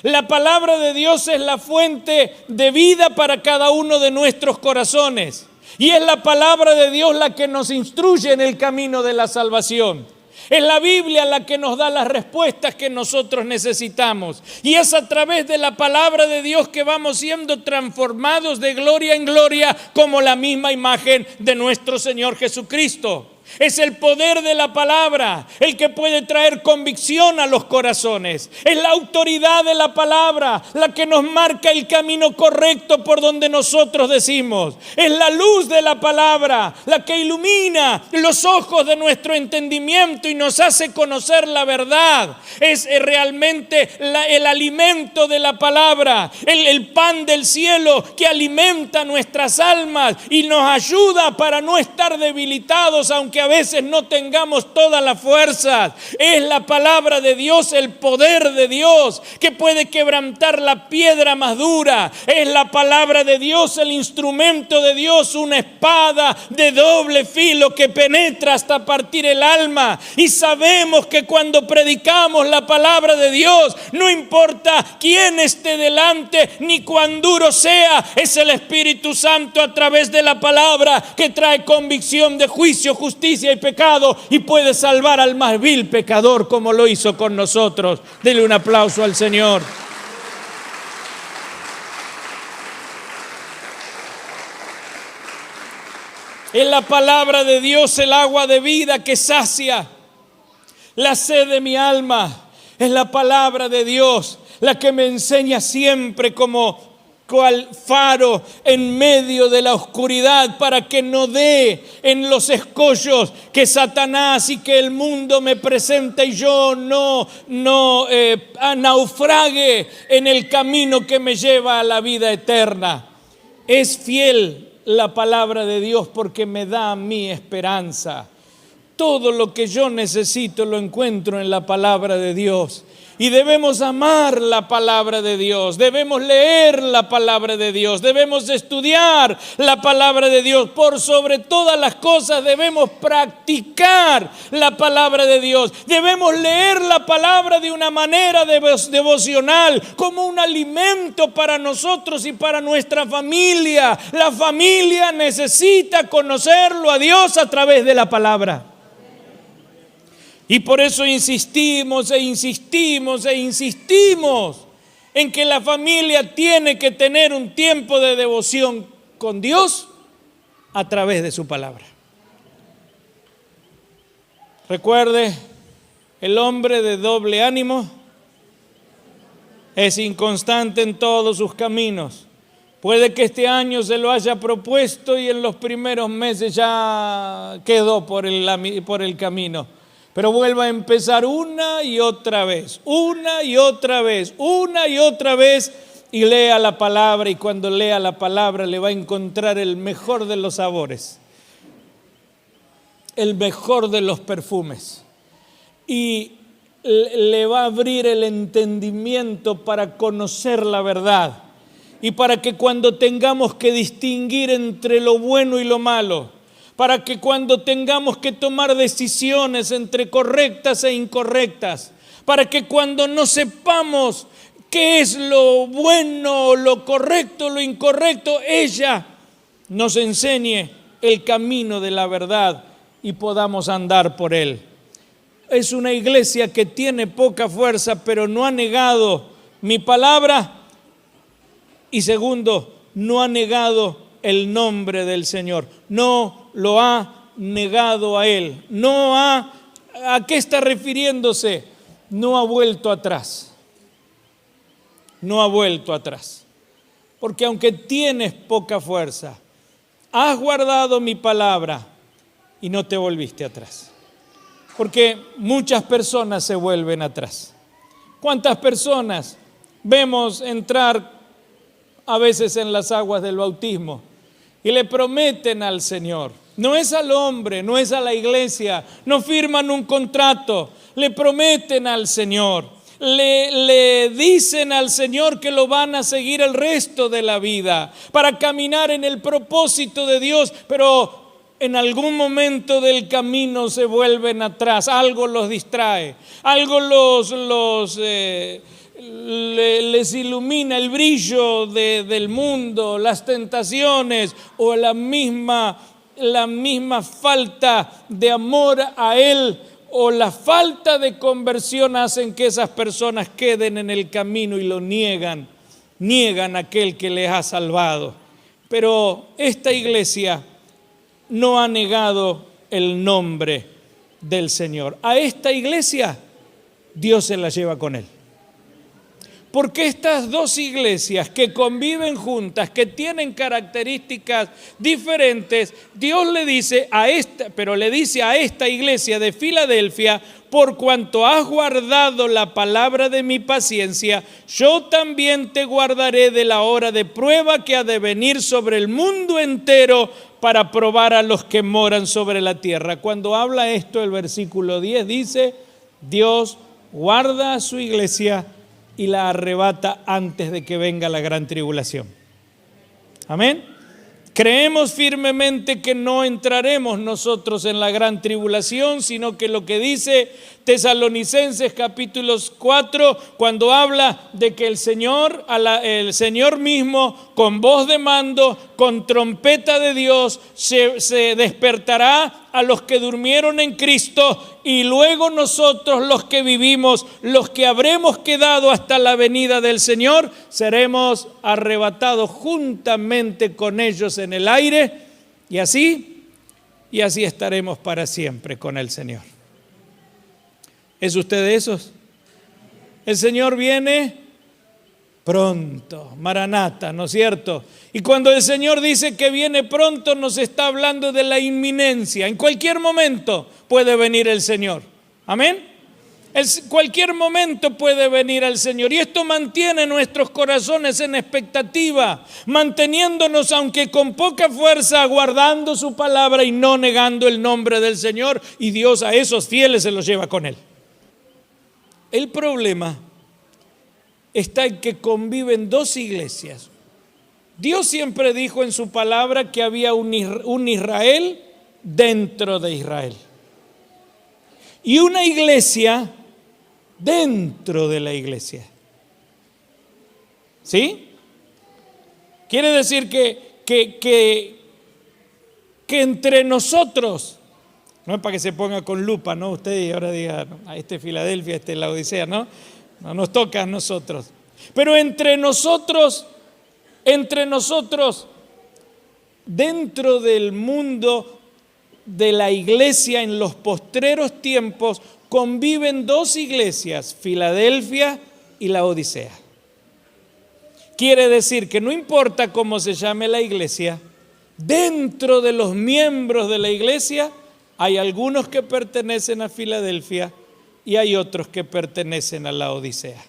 La palabra de Dios es la fuente de vida para cada uno de nuestros corazones. Y es la palabra de Dios la que nos instruye en el camino de la salvación. Es la Biblia la que nos da las respuestas que nosotros necesitamos. Y es a través de la palabra de Dios que vamos siendo transformados de gloria en gloria como la misma imagen de nuestro Señor Jesucristo. Es el poder de la palabra el que puede traer convicción a los corazones. Es la autoridad de la palabra la que nos marca el camino correcto por donde nosotros decimos. Es la luz de la palabra la que ilumina los ojos de nuestro entendimiento y nos hace conocer la verdad. Es realmente el alimento de la palabra, el pan del cielo que alimenta nuestras almas y nos ayuda para no estar debilitados, aunque a veces no tengamos todas las fuerzas. Es la palabra de Dios, el poder de Dios que puede quebrantar la piedra más dura. Es la palabra de Dios, el instrumento de Dios, una espada de doble filo que penetra hasta partir el alma. Y sabemos que cuando predicamos la palabra de Dios, no importa quién esté delante ni cuán duro sea, es el Espíritu Santo a través de la palabra que trae convicción de juicio, justicia y pecado y puede salvar al más vil pecador como lo hizo con nosotros. Dele un aplauso al Señor. Es la palabra de Dios el agua de vida que sacia la sed de mi alma. Es la palabra de Dios la que me enseña siempre como cual faro en medio de la oscuridad para que no dé en los escollos que Satanás y que el mundo me presenta y yo no naufrague en el camino que me lleva a la vida eterna. Es fiel la palabra de Dios porque me da a mí esperanza. Todo lo que yo necesito lo encuentro en la palabra de Dios. Y debemos amar la palabra de Dios, debemos leer la palabra de Dios, debemos estudiar la palabra de Dios. Por sobre todas las cosas debemos practicar la palabra de Dios. Debemos leer la palabra de una manera devocional, como un alimento para nosotros y para nuestra familia. La familia necesita conocerlo a Dios a través de la palabra. Y por eso insistimos en que la familia tiene que tener un tiempo de devoción con Dios a través de su palabra. Recuerde, el hombre de doble ánimo es inconstante en todos sus caminos. Puede que este año se lo haya propuesto y en los primeros meses ya quedó por el camino. Pero vuelva a empezar una y otra vez, y lea la palabra, y cuando lea la palabra le va a encontrar el mejor de los sabores, el mejor de los perfumes, y le va a abrir el entendimiento para conocer la verdad, y para que cuando tengamos que distinguir entre lo bueno y lo malo, para que cuando tengamos que tomar decisiones entre correctas e incorrectas, para que cuando no sepamos qué es lo bueno, lo correcto, lo incorrecto, ella nos enseñe el camino de la verdad y podamos andar por él. Es una iglesia que tiene poca fuerza, pero no ha negado mi palabra y segundo, no ha negado el nombre del Señor, no lo ha negado a Él. ¿A qué está refiriéndose? No ha vuelto atrás. No ha vuelto atrás. Porque aunque tienes poca fuerza, has guardado mi palabra y no te volviste atrás. Porque muchas personas se vuelven atrás. ¿Cuántas personas vemos entrar a veces en las aguas del bautismo y le prometen al Señor? No es al hombre, no es a la iglesia, no firman un contrato, le prometen al Señor, le dicen al Señor que lo van a seguir el resto de la vida para caminar en el propósito de Dios, pero en algún momento del camino se vuelven atrás, algo los distrae, algo les ilumina el brillo del mundo, las tentaciones o la misma falta de amor a Él o la falta de conversión hacen que esas personas queden en el camino y lo niegan a aquel que les ha salvado. Pero esta iglesia no ha negado el nombre del Señor. A esta iglesia Dios se la lleva con él. Porque estas dos iglesias que conviven juntas, que tienen características diferentes, Dios le dice a esta iglesia de Filadelfia: por cuanto has guardado la palabra de mi paciencia, yo también te guardaré de la hora de prueba que ha de venir sobre el mundo entero para probar a los que moran sobre la tierra. Cuando habla esto, el versículo 10 dice: Dios guarda a su iglesia y la arrebata antes de que venga la gran tribulación. Amén. Creemos firmemente que no entraremos nosotros en la gran tribulación, sino que lo que dice Tesalonicenses capítulo 4, cuando habla de que el Señor mismo, con voz de mando, con trompeta de Dios, se despertará a los que durmieron en Cristo, y luego nosotros, los que vivimos, los que habremos quedado hasta la venida del Señor, seremos arrebatados juntamente con ellos en el aire, y así estaremos para siempre con el Señor. ¿Es usted de esos? El Señor viene pronto, Maranata, ¿no es cierto? Y cuando el Señor dice que viene pronto, nos está hablando de la inminencia. En cualquier momento puede venir el Señor. Amén. Cualquier momento puede venir el Señor. Y esto mantiene nuestros corazones en expectativa, manteniéndonos, aunque con poca fuerza, guardando su palabra y no negando el nombre del Señor. Y Dios a esos fieles se los lleva con él. El problema está en que conviven dos iglesias. Dios siempre dijo en su palabra que había un Israel dentro de Israel y una iglesia dentro de la iglesia. ¿Sí? Quiere decir que entre nosotros, no es para que se ponga con lupa, ¿no? Usted y ahora diga, no, a este Filadelfia, este Laodicea, ¿no? No nos toca a nosotros. Pero entre nosotros, dentro del mundo de la iglesia en los postreros tiempos, conviven dos iglesias, Filadelfia y Laodicea. Quiere decir que no importa cómo se llame la iglesia, dentro de los miembros de la iglesia hay algunos que pertenecen a Filadelfia y hay otros que pertenecen a Laodicea.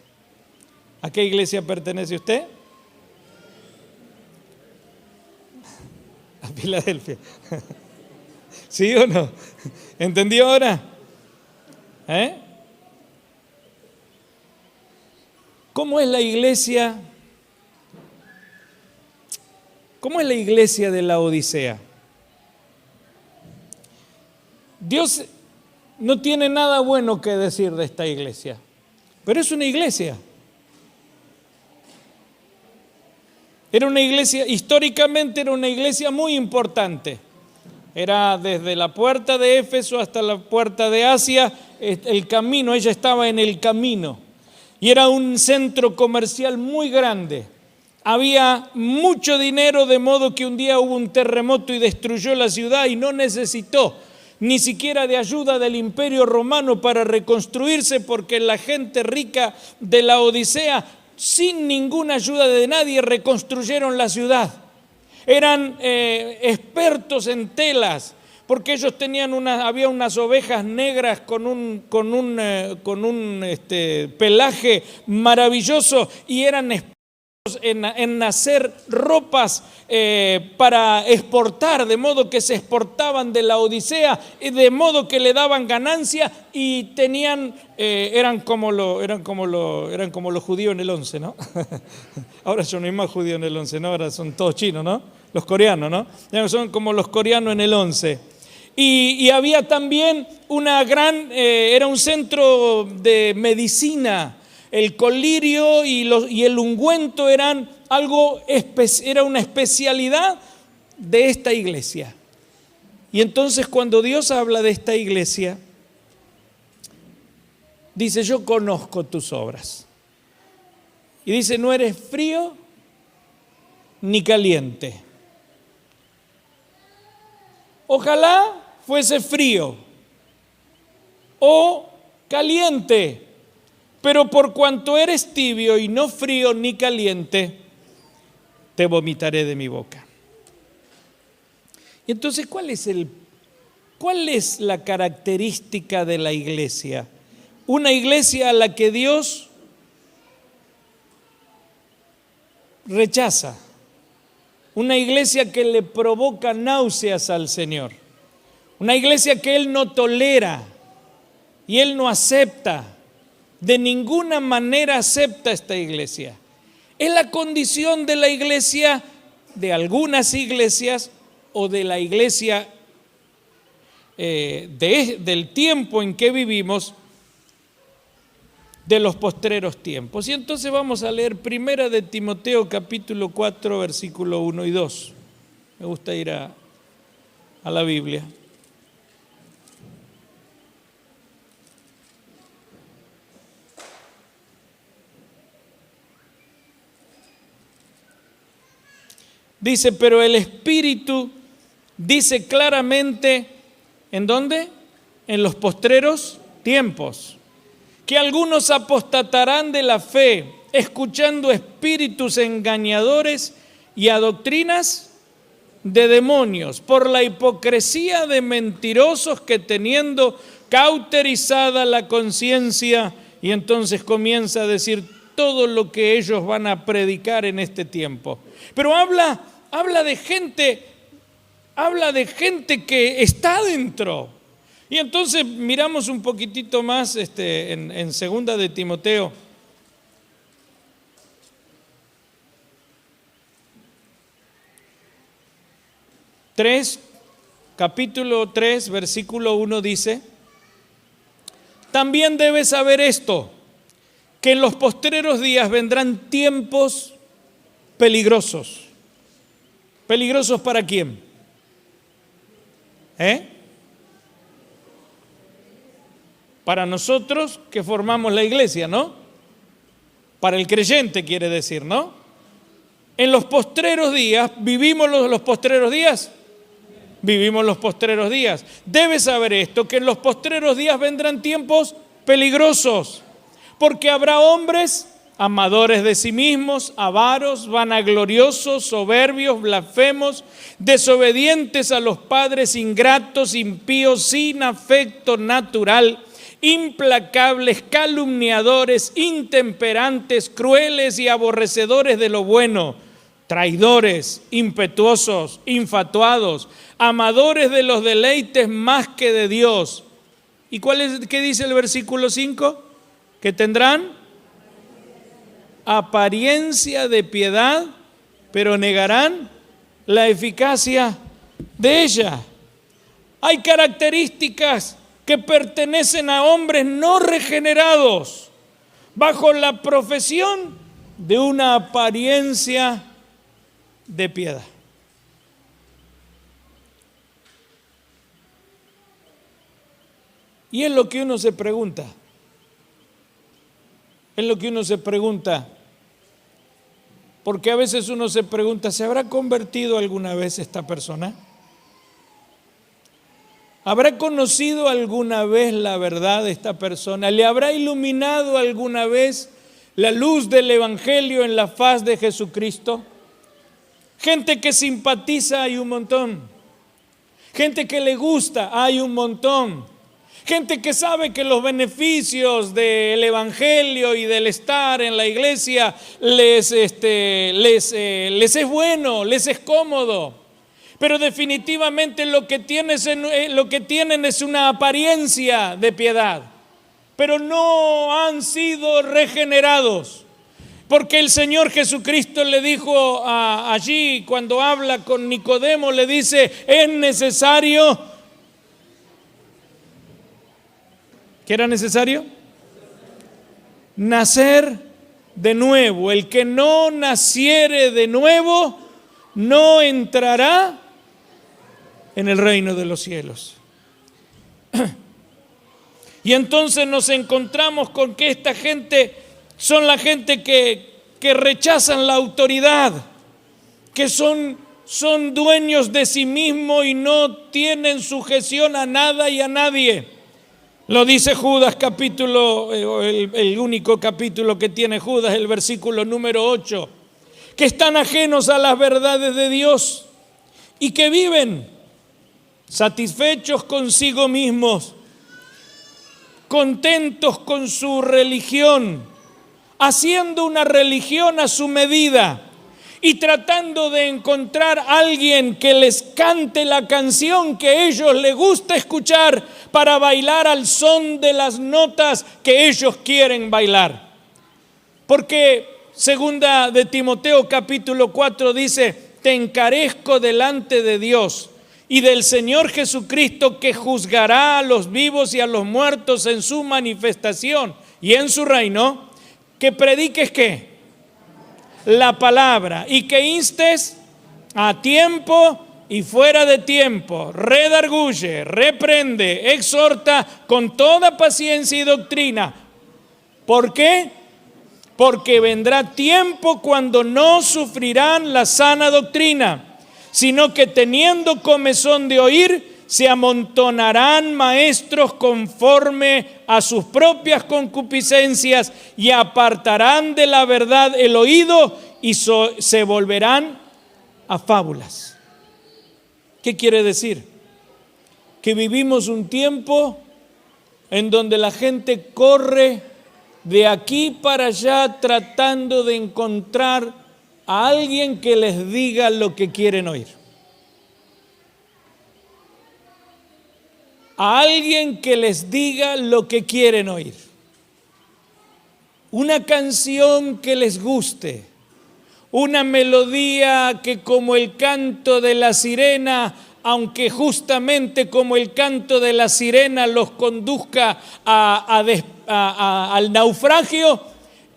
¿A qué iglesia pertenece usted? A Filadelfia. ¿Sí o no? ¿Entendió ahora? ¿Cómo es la iglesia? ¿Cómo es la iglesia de Laodicea? Dios no tiene nada bueno que decir de esta iglesia, pero es una iglesia. Era una iglesia, históricamente era una iglesia muy importante. Era desde la puerta de Éfeso hasta la puerta de Asia, el camino, ella estaba en el camino. Y era un centro comercial muy grande. Había mucho dinero, de modo que un día hubo un terremoto y destruyó la ciudad y no necesitó ni siquiera de ayuda del Imperio Romano para reconstruirse, porque la gente rica de la Odisea, sin ninguna ayuda de nadie, reconstruyeron la ciudad. Eran expertos en telas, porque ellos había unas ovejas negras con un pelaje maravilloso, y eran expertos en hacer ropas para exportar, de modo que se exportaban de la Odisea, de modo que le daban ganancia, y tenían eran como los judíos en el 11, ¿no? Ahora yo no hay más judíos en el 11, ¿no? Ahora son todos chinos, ¿no? Los coreanos, ¿no? Ya son como los coreanos en el 11. Y había también era un centro de medicina. El colirio y el ungüento era una especialidad de esta iglesia. Y entonces, cuando Dios habla de esta iglesia, dice: yo conozco tus obras. Y dice: no eres frío ni caliente. Ojalá fuese frío o caliente, pero por cuanto eres tibio y no frío ni caliente, te vomitaré de mi boca. Y entonces, ¿cuál es la característica de la iglesia? Una iglesia a la que Dios rechaza, una iglesia que le provoca náuseas al Señor, una iglesia que Él no tolera y Él no acepta, de ninguna manera acepta esta iglesia. Es la condición de la iglesia, de algunas iglesias o de la iglesia del tiempo en que vivimos, de los postreros tiempos. Y entonces vamos a leer 1 de Timoteo capítulo 4 versículo 1 y 2. Me gusta ir a la Biblia. Dice, pero el Espíritu dice claramente, ¿en dónde? En los postreros tiempos, que algunos apostatarán de la fe, escuchando espíritus engañadores y a doctrinas de demonios, por la hipocresía de mentirosos que teniendo cauterizada la conciencia, y entonces comienza a decir todo lo que ellos van a predicar en este tiempo. Pero habla de gente que está dentro. Y entonces miramos un poquitito más en 2 de Timoteo. Capítulo 3, versículo 1 dice, también debes saber esto, que en los postreros días vendrán tiempos peligrosos. ¿Peligrosos para quién? Para nosotros que formamos la iglesia, ¿no? Para el creyente quiere decir, ¿no? En los postreros días, ¿vivimos los postreros días? Vivimos los postreros días. Debes saber esto, que en los postreros días vendrán tiempos peligrosos, porque habrá hombres amadores de sí mismos, avaros, vanagloriosos, soberbios, blasfemos, desobedientes a los padres, ingratos, impíos, sin afecto natural, implacables, calumniadores, intemperantes, crueles y aborrecedores de lo bueno, traidores, impetuosos, infatuados, amadores de los deleites más que de Dios. ¿Y qué dice el versículo 5? Que tendrán apariencia de piedad, pero negarán la eficacia de ella. Hay características que pertenecen a hombres no regenerados, bajo la profesión de una apariencia de piedad. Y es lo que uno se pregunta. Es lo que uno se pregunta. Porque a veces uno se pregunta, ¿se habrá convertido alguna vez esta persona? ¿Habrá conocido alguna vez la verdad de esta persona? ¿Le habrá iluminado alguna vez la luz del Evangelio en la faz de Jesucristo? Gente que simpatiza hay un montón. Gente que le gusta hay un montón. Gente que sabe que los beneficios del Evangelio y del estar en la iglesia les es bueno, les es cómodo. Pero definitivamente lo que tienen es una apariencia de piedad. Pero no han sido regenerados. Porque el Señor Jesucristo le dijo allí, cuando habla con Nicodemo, le dice, es necesario. ¿Qué era necesario? Nacer de nuevo. El que no naciere de nuevo no entrará en el reino de los cielos. Y entonces nos encontramos con que esta gente son la gente que rechazan la autoridad, que son son dueños de sí mismos y no tienen sujeción a nada y a nadie. Lo dice Judas capítulo, el único capítulo que tiene Judas, el versículo número 8, que están ajenos a las verdades de Dios y que viven satisfechos consigo mismos, contentos con su religión, haciendo una religión a su medida y tratando de encontrar a alguien que les cante la canción que a ellos les gusta escuchar para bailar al son de las notas que ellos quieren bailar. Porque segunda de Timoteo capítulo 4 dice: te encarezco delante de Dios y del Señor Jesucristo, que juzgará a los vivos y a los muertos en su manifestación y en su reino, que prediques ¿qué? La palabra, y que instes a tiempo y fuera de tiempo, redarguye, reprende, exhorta con toda paciencia y doctrina. ¿Por qué? Porque vendrá tiempo cuando no sufrirán la sana doctrina, sino que teniendo comezón de oír, se amontonarán maestros conforme a sus propias concupiscencias y apartarán de la verdad el oído y se volverán a fábulas. ¿Qué quiere decir? Que vivimos un tiempo en donde la gente corre de aquí para allá tratando de encontrar a alguien que les diga lo que quieren oír. A alguien que les diga lo que quieren oír. Una canción que les guste. Una melodía que, como el canto de la sirena, aunque justamente como el canto de la sirena los conduzca al naufragio,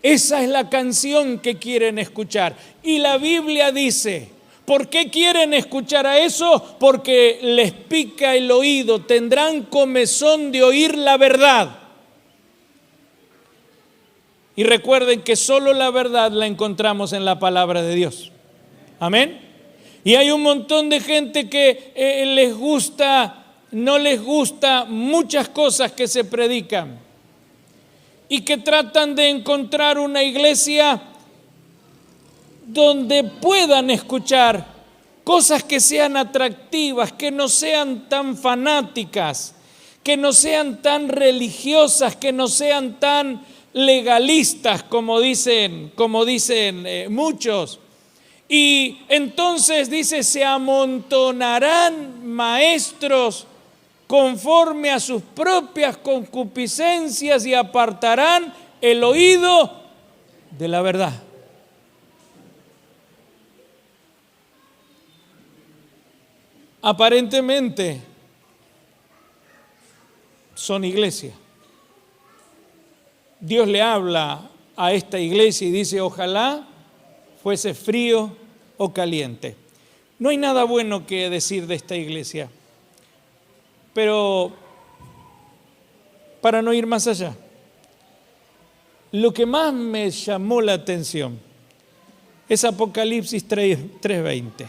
esa es la canción que quieren escuchar. Y la Biblia dice: ¿por qué quieren escuchar a eso? Porque les pica el oído, tendrán comezón de oír la verdad. Y recuerden que solo la verdad la encontramos en la palabra de Dios. Amén. Y hay un montón de gente que no les gusta muchas cosas que se predican y que tratan de encontrar una iglesia donde puedan escuchar cosas que sean atractivas, que no sean tan fanáticas, que no sean tan religiosas, que no sean tan legalistas como dicen muchos. Y entonces dice: se amontonarán maestros conforme a sus propias concupiscencias y apartarán el oído de la verdad. Aparentemente son iglesia. Dios le habla a esta iglesia y dice: ojalá fuese frío o caliente. No hay nada bueno que decir de esta iglesia, pero para no ir más allá, lo que más me llamó la atención es Apocalipsis 3:20.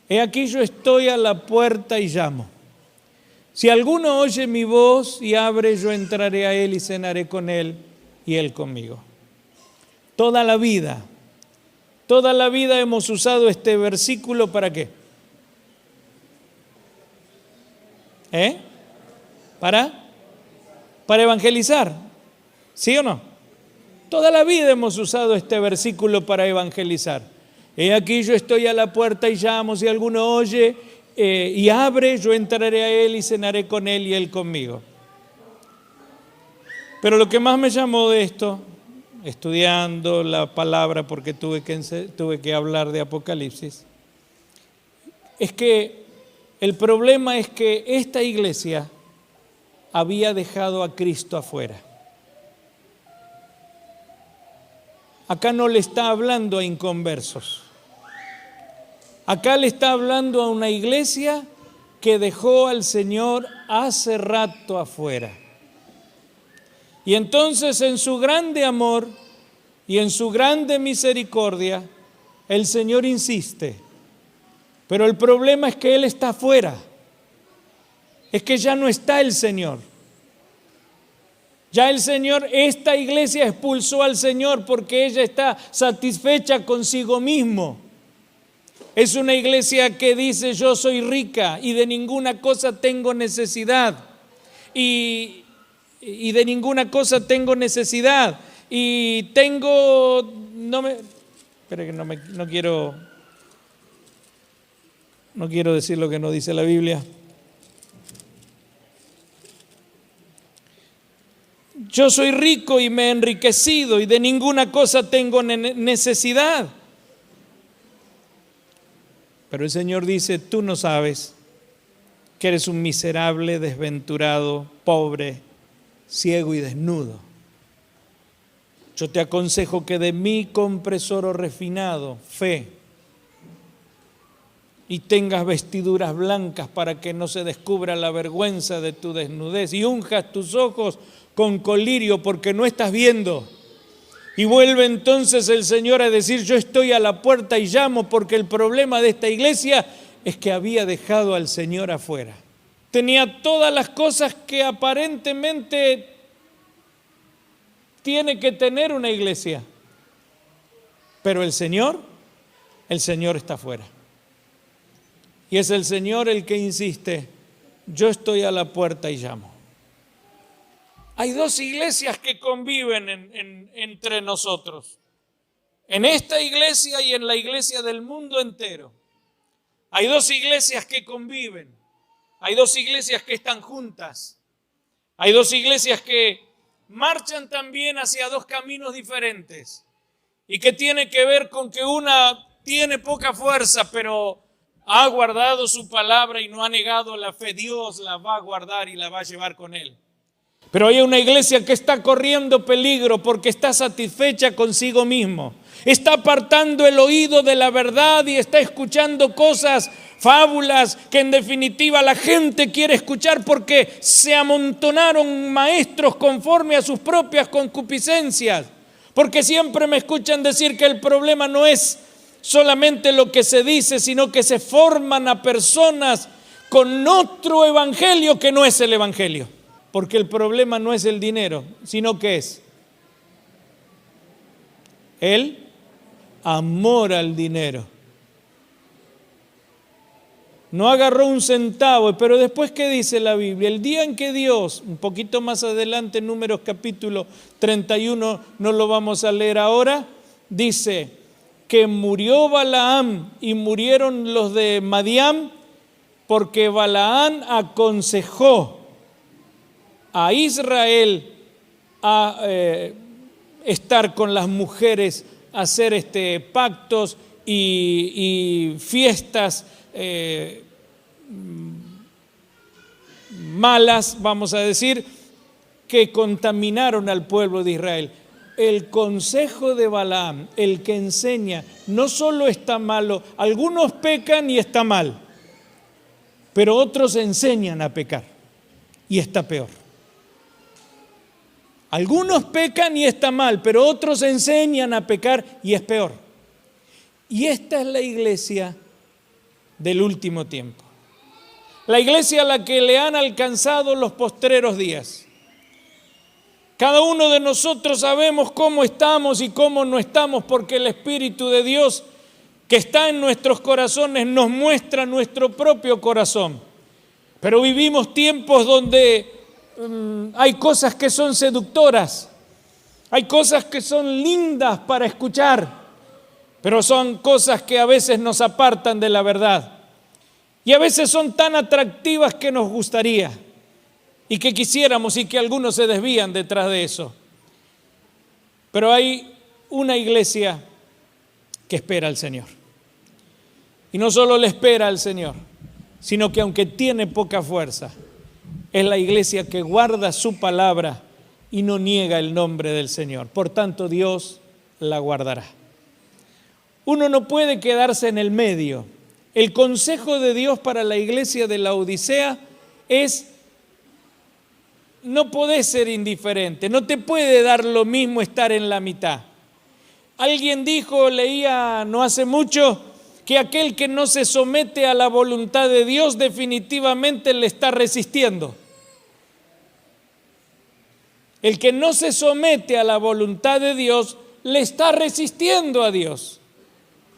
He aquí yo estoy a la puerta y llamo. Si alguno oye mi voz y abre, yo entraré a él y cenaré con él y él conmigo. Toda la vida hemos usado este versículo ¿para qué? Para evangelizar, ¿sí o no? Toda la vida hemos usado este versículo para evangelizar. He aquí yo estoy a la puerta y llamo, si alguno oye y abre, yo entraré a él y cenaré con él y él conmigo. Pero lo que más me llamó de esto, estudiando la palabra, porque tuve que hablar de Apocalipsis, es que el problema es que esta iglesia había dejado a Cristo afuera. Acá no le está hablando a inconversos. Acá le está hablando a una iglesia que dejó al Señor hace rato afuera. Y entonces, en su grande amor y en su grande misericordia, el Señor insiste Pero el problema es que Él está afuera. Es que ya no está el Señor. Ya el Señor, esta iglesia expulsó al Señor porque ella está satisfecha consigo mismo. Es una iglesia que dice: yo soy rica y de ninguna cosa tengo necesidad. Y de ninguna cosa tengo necesidad. Y tengo, no quiero decir lo que no dice la Biblia. Yo soy rico y me he enriquecido y de ninguna cosa tengo necesidad. Pero el Señor dice: tú no sabes que eres un miserable, desventurado, pobre, ciego y desnudo. Yo te aconsejo que de mí compres oro refinado, fe, y tengas vestiduras blancas para que no se descubra la vergüenza de tu desnudez, y unjas tus ojos con colirio porque no estás viendo. Y vuelve entonces el Señor a decir: yo estoy a la puerta y llamo, porque el problema de esta iglesia es que había dejado al Señor afuera. Tenía todas las cosas que aparentemente tiene que tener una iglesia, pero el Señor está afuera. Y es el Señor el que insiste: yo estoy a la puerta y llamo. Hay dos iglesias que conviven entre nosotros. En esta iglesia y en la iglesia del mundo entero. Hay dos iglesias que conviven. Hay dos iglesias que están juntas. Hay dos iglesias que marchan también hacia dos caminos diferentes. Y que tiene que ver con que una tiene poca fuerza, pero ha guardado su palabra y no ha negado la fe. Dios la va a guardar y la va a llevar con Él. Pero hay una iglesia que está corriendo peligro porque está satisfecha consigo mismo. Está apartando el oído de la verdad y está escuchando cosas, fábulas, que en definitiva la gente quiere escuchar porque se amontonaron maestros conforme a sus propias concupiscencias. Porque siempre me escuchan decir que el problema no es solamente lo que se dice, sino que se forman a personas con otro evangelio que no es el evangelio. Porque el problema no es el dinero, sino que es el amor al dinero. No agarró un centavo, pero después, ¿qué dice la Biblia? El día en que Dios, un poquito más adelante, en Números capítulo 31, no lo vamos a leer ahora, dice que murió Balaam y murieron los de Madián, porque Balaam aconsejó a Israel a estar con las mujeres, a hacer pactos y fiestas malas, vamos a decir, que contaminaron al pueblo de Israel. El consejo de Balaam, el que enseña, no solo está malo, algunos pecan y está mal, pero otros enseñan a pecar y está peor. Algunos pecan y está mal, pero otros enseñan a pecar y es peor. Y esta es la iglesia del último tiempo. La iglesia a la que le han alcanzado los postreros días. Cada uno de nosotros sabemos cómo estamos y cómo no estamos, porque el Espíritu de Dios que está en nuestros corazones nos muestra nuestro propio corazón. Pero vivimos tiempos donde hay cosas que son seductoras, hay cosas que son lindas para escuchar, pero son cosas que a veces nos apartan de la verdad. Y a veces son tan atractivas que nos gustaría y que quisiéramos, y que algunos se desvían detrás de eso. Pero hay una iglesia que espera al Señor. Y no solo le espera al Señor, sino que aunque tiene poca fuerza, es la iglesia que guarda su palabra y no niega el nombre del Señor. Por tanto, Dios la guardará. Uno no puede quedarse en el medio. El consejo de Dios para la iglesia de la Odisea es: no podés ser indiferente, no te puede dar lo mismo estar en la mitad. Alguien dijo, leía no hace mucho, que aquel que no se somete a la voluntad de Dios definitivamente le está resistiendo. El que no se somete a la voluntad de Dios le está resistiendo a Dios.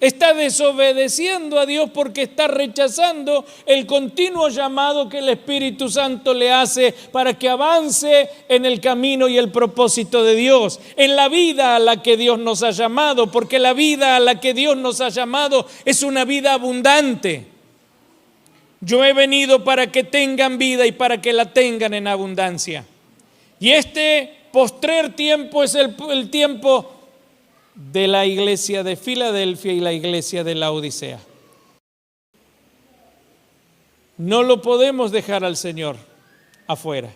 Está desobedeciendo a Dios porque está rechazando el continuo llamado que el Espíritu Santo le hace para que avance en el camino y el propósito de Dios, en la vida a la que Dios nos ha llamado, porque la vida a la que Dios nos ha llamado es una vida abundante. Yo he venido para que tengan vida y para que la tengan en abundancia. Y este postrer tiempo es el tiempo de la iglesia de Filadelfia y la iglesia de la Odisea. No lo podemos dejar al Señor afuera.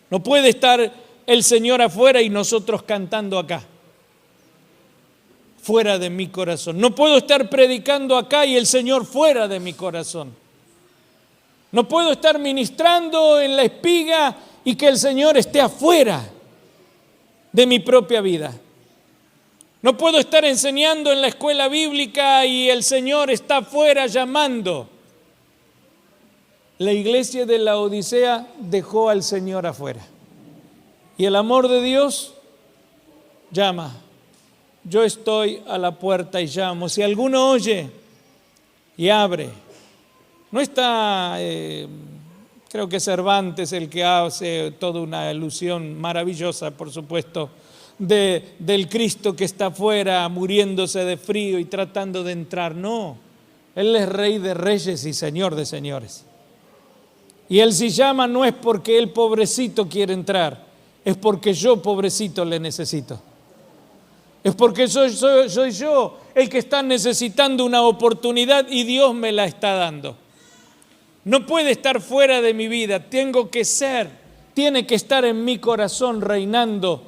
No puede estar el Señor afuera y nosotros cantando acá, fuera de mi corazón. No puedo estar predicando acá y el Señor fuera de mi corazón. No puedo estar ministrando en la espiga y que el Señor esté afuera de mi propia vida. No puedo estar enseñando en la escuela bíblica y el Señor está afuera llamando. La iglesia de la Odisea dejó al Señor afuera. Y el amor de Dios llama. Yo estoy a la puerta y llamo. Si alguno oye y abre. No está, creo que Cervantes el que hace toda una alusión maravillosa, por supuesto, del Cristo que está afuera muriéndose de frío y tratando de entrar. No, Él es Rey de reyes y Señor de señores. Y Él si llama no es porque Él pobrecito quiere entrar, es porque yo pobrecito le necesito. Es porque soy yo el que está necesitando una oportunidad y Dios me la está dando. No puede estar fuera de mi vida, tiene que estar en mi corazón reinando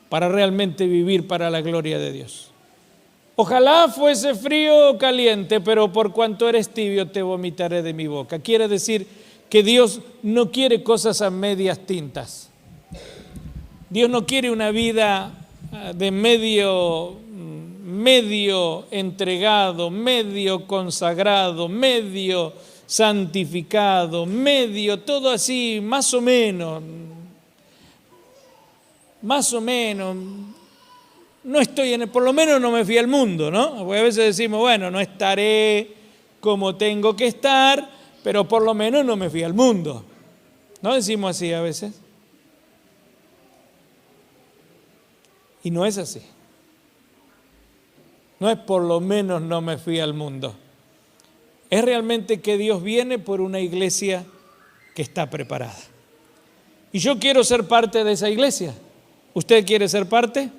para realmente vivir para la gloria de Dios. Ojalá fuese frío o caliente, pero por cuanto eres tibio te vomitaré de mi boca. Quiere decir que Dios no quiere cosas a medias tintas. Dios no quiere una vida de medio entregado, medio consagrado, medio santificado, medio todo así, más o menos, no estoy por lo menos no me fui al mundo, ¿no? Porque a veces decimos, bueno, no estaré como tengo que estar, pero por lo menos no me fui al mundo. ¿No decimos así a veces? Y no es así. No es por lo menos no me fui al mundo. Es realmente que Dios viene por una iglesia que está preparada. Y yo quiero ser parte de esa iglesia. ¿Usted quiere ser parte?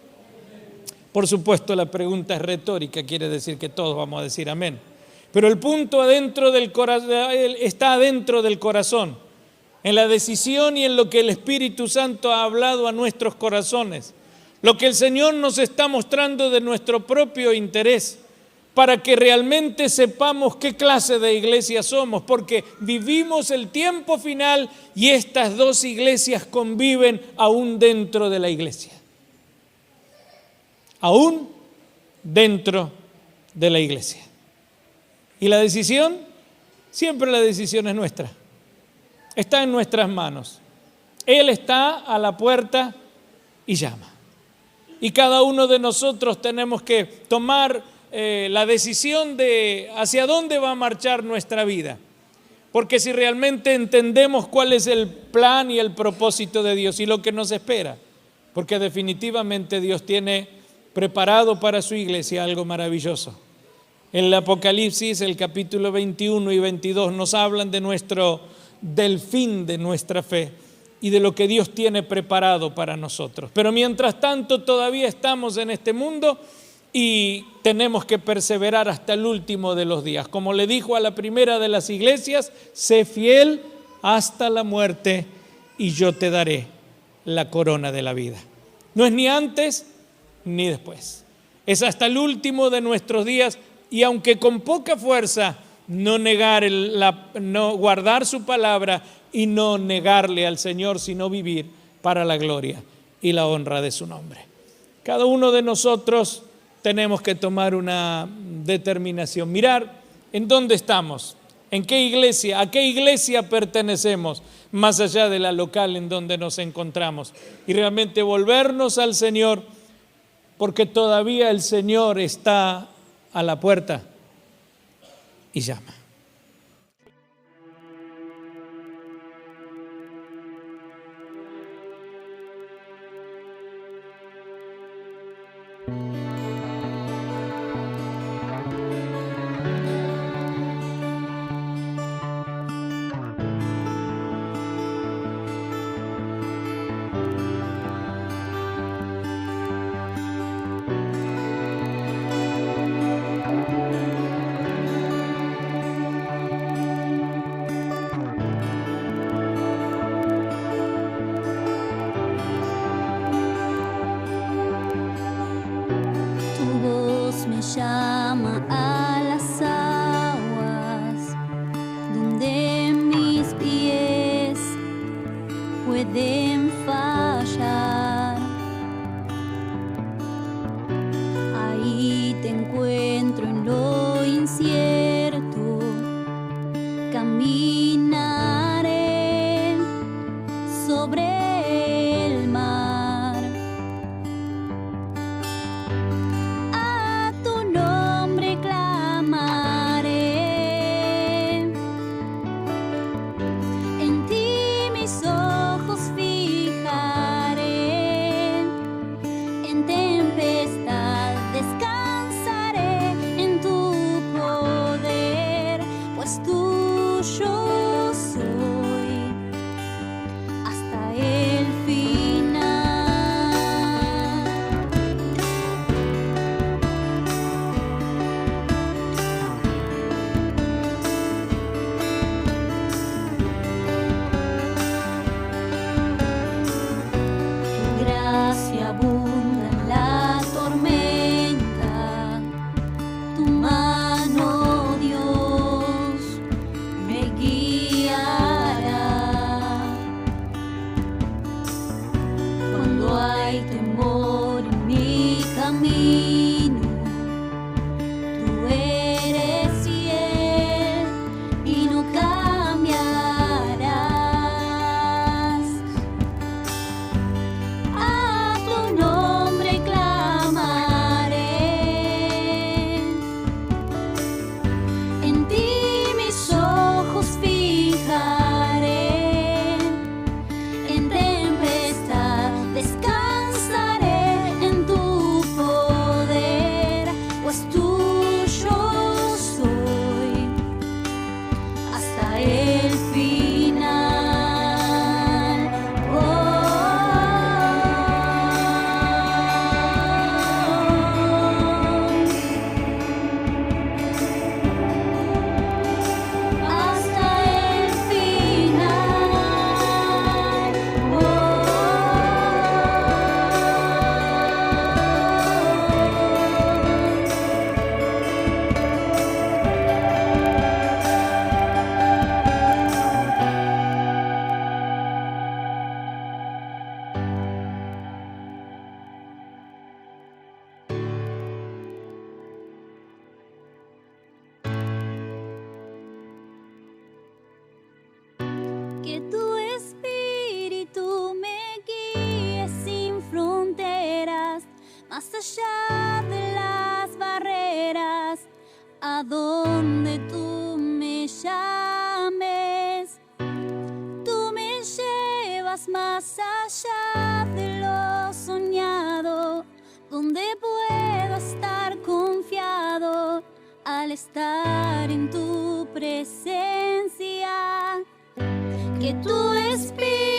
Por supuesto, la pregunta es retórica, quiere decir que todos vamos a decir amén. Pero el punto está adentro del corazón, en la decisión y en lo que el Espíritu Santo ha hablado a nuestros corazones, lo que el Señor nos está mostrando de nuestro propio interés, para que realmente sepamos qué clase de iglesia somos, porque vivimos el tiempo final y estas dos iglesias conviven aún dentro de la iglesia. Aún dentro de la iglesia. Y la decisión, siempre la decisión es nuestra. Está en nuestras manos. Él está a la puerta y llama. Y cada uno de nosotros tenemos que tomar la decisión de hacia dónde va a marchar nuestra vida. Porque si realmente entendemos cuál es el plan y el propósito de Dios y lo que nos espera, porque definitivamente Dios tiene preparado para su iglesia algo maravilloso. En el Apocalipsis, el capítulo 21 y 22 nos hablan del fin de nuestra fe y de lo que Dios tiene preparado para nosotros. Pero mientras tanto todavía estamos en este mundo y tenemos que perseverar hasta el último de los días. Como le dijo a la primera de las iglesias, sé fiel hasta la muerte y yo te daré la corona de la vida. No es ni antes ni después. Es hasta el último de nuestros días y aunque con poca fuerza, no guardar su palabra y no negarle al Señor, sino vivir para la gloria y la honra de su nombre. Cada uno de nosotros tenemos que tomar una determinación. Mirar en dónde estamos, en qué iglesia, a qué iglesia pertenecemos, más allá de la local en donde nos encontramos. Y realmente volvernos al Señor, porque todavía el Señor está a la puerta y llama. Llama a las aguas donde mis pies pueden fallar. Ahí te encuentro en lo incierto, caminaré sobre el mar. Que tu espíritu me guíe sin fronteras, más allá de las barreras, a donde tú me llames. Tú me llevas más allá de lo soñado, donde puedo estar confiado al estar en tu presencia. Que tu espíritu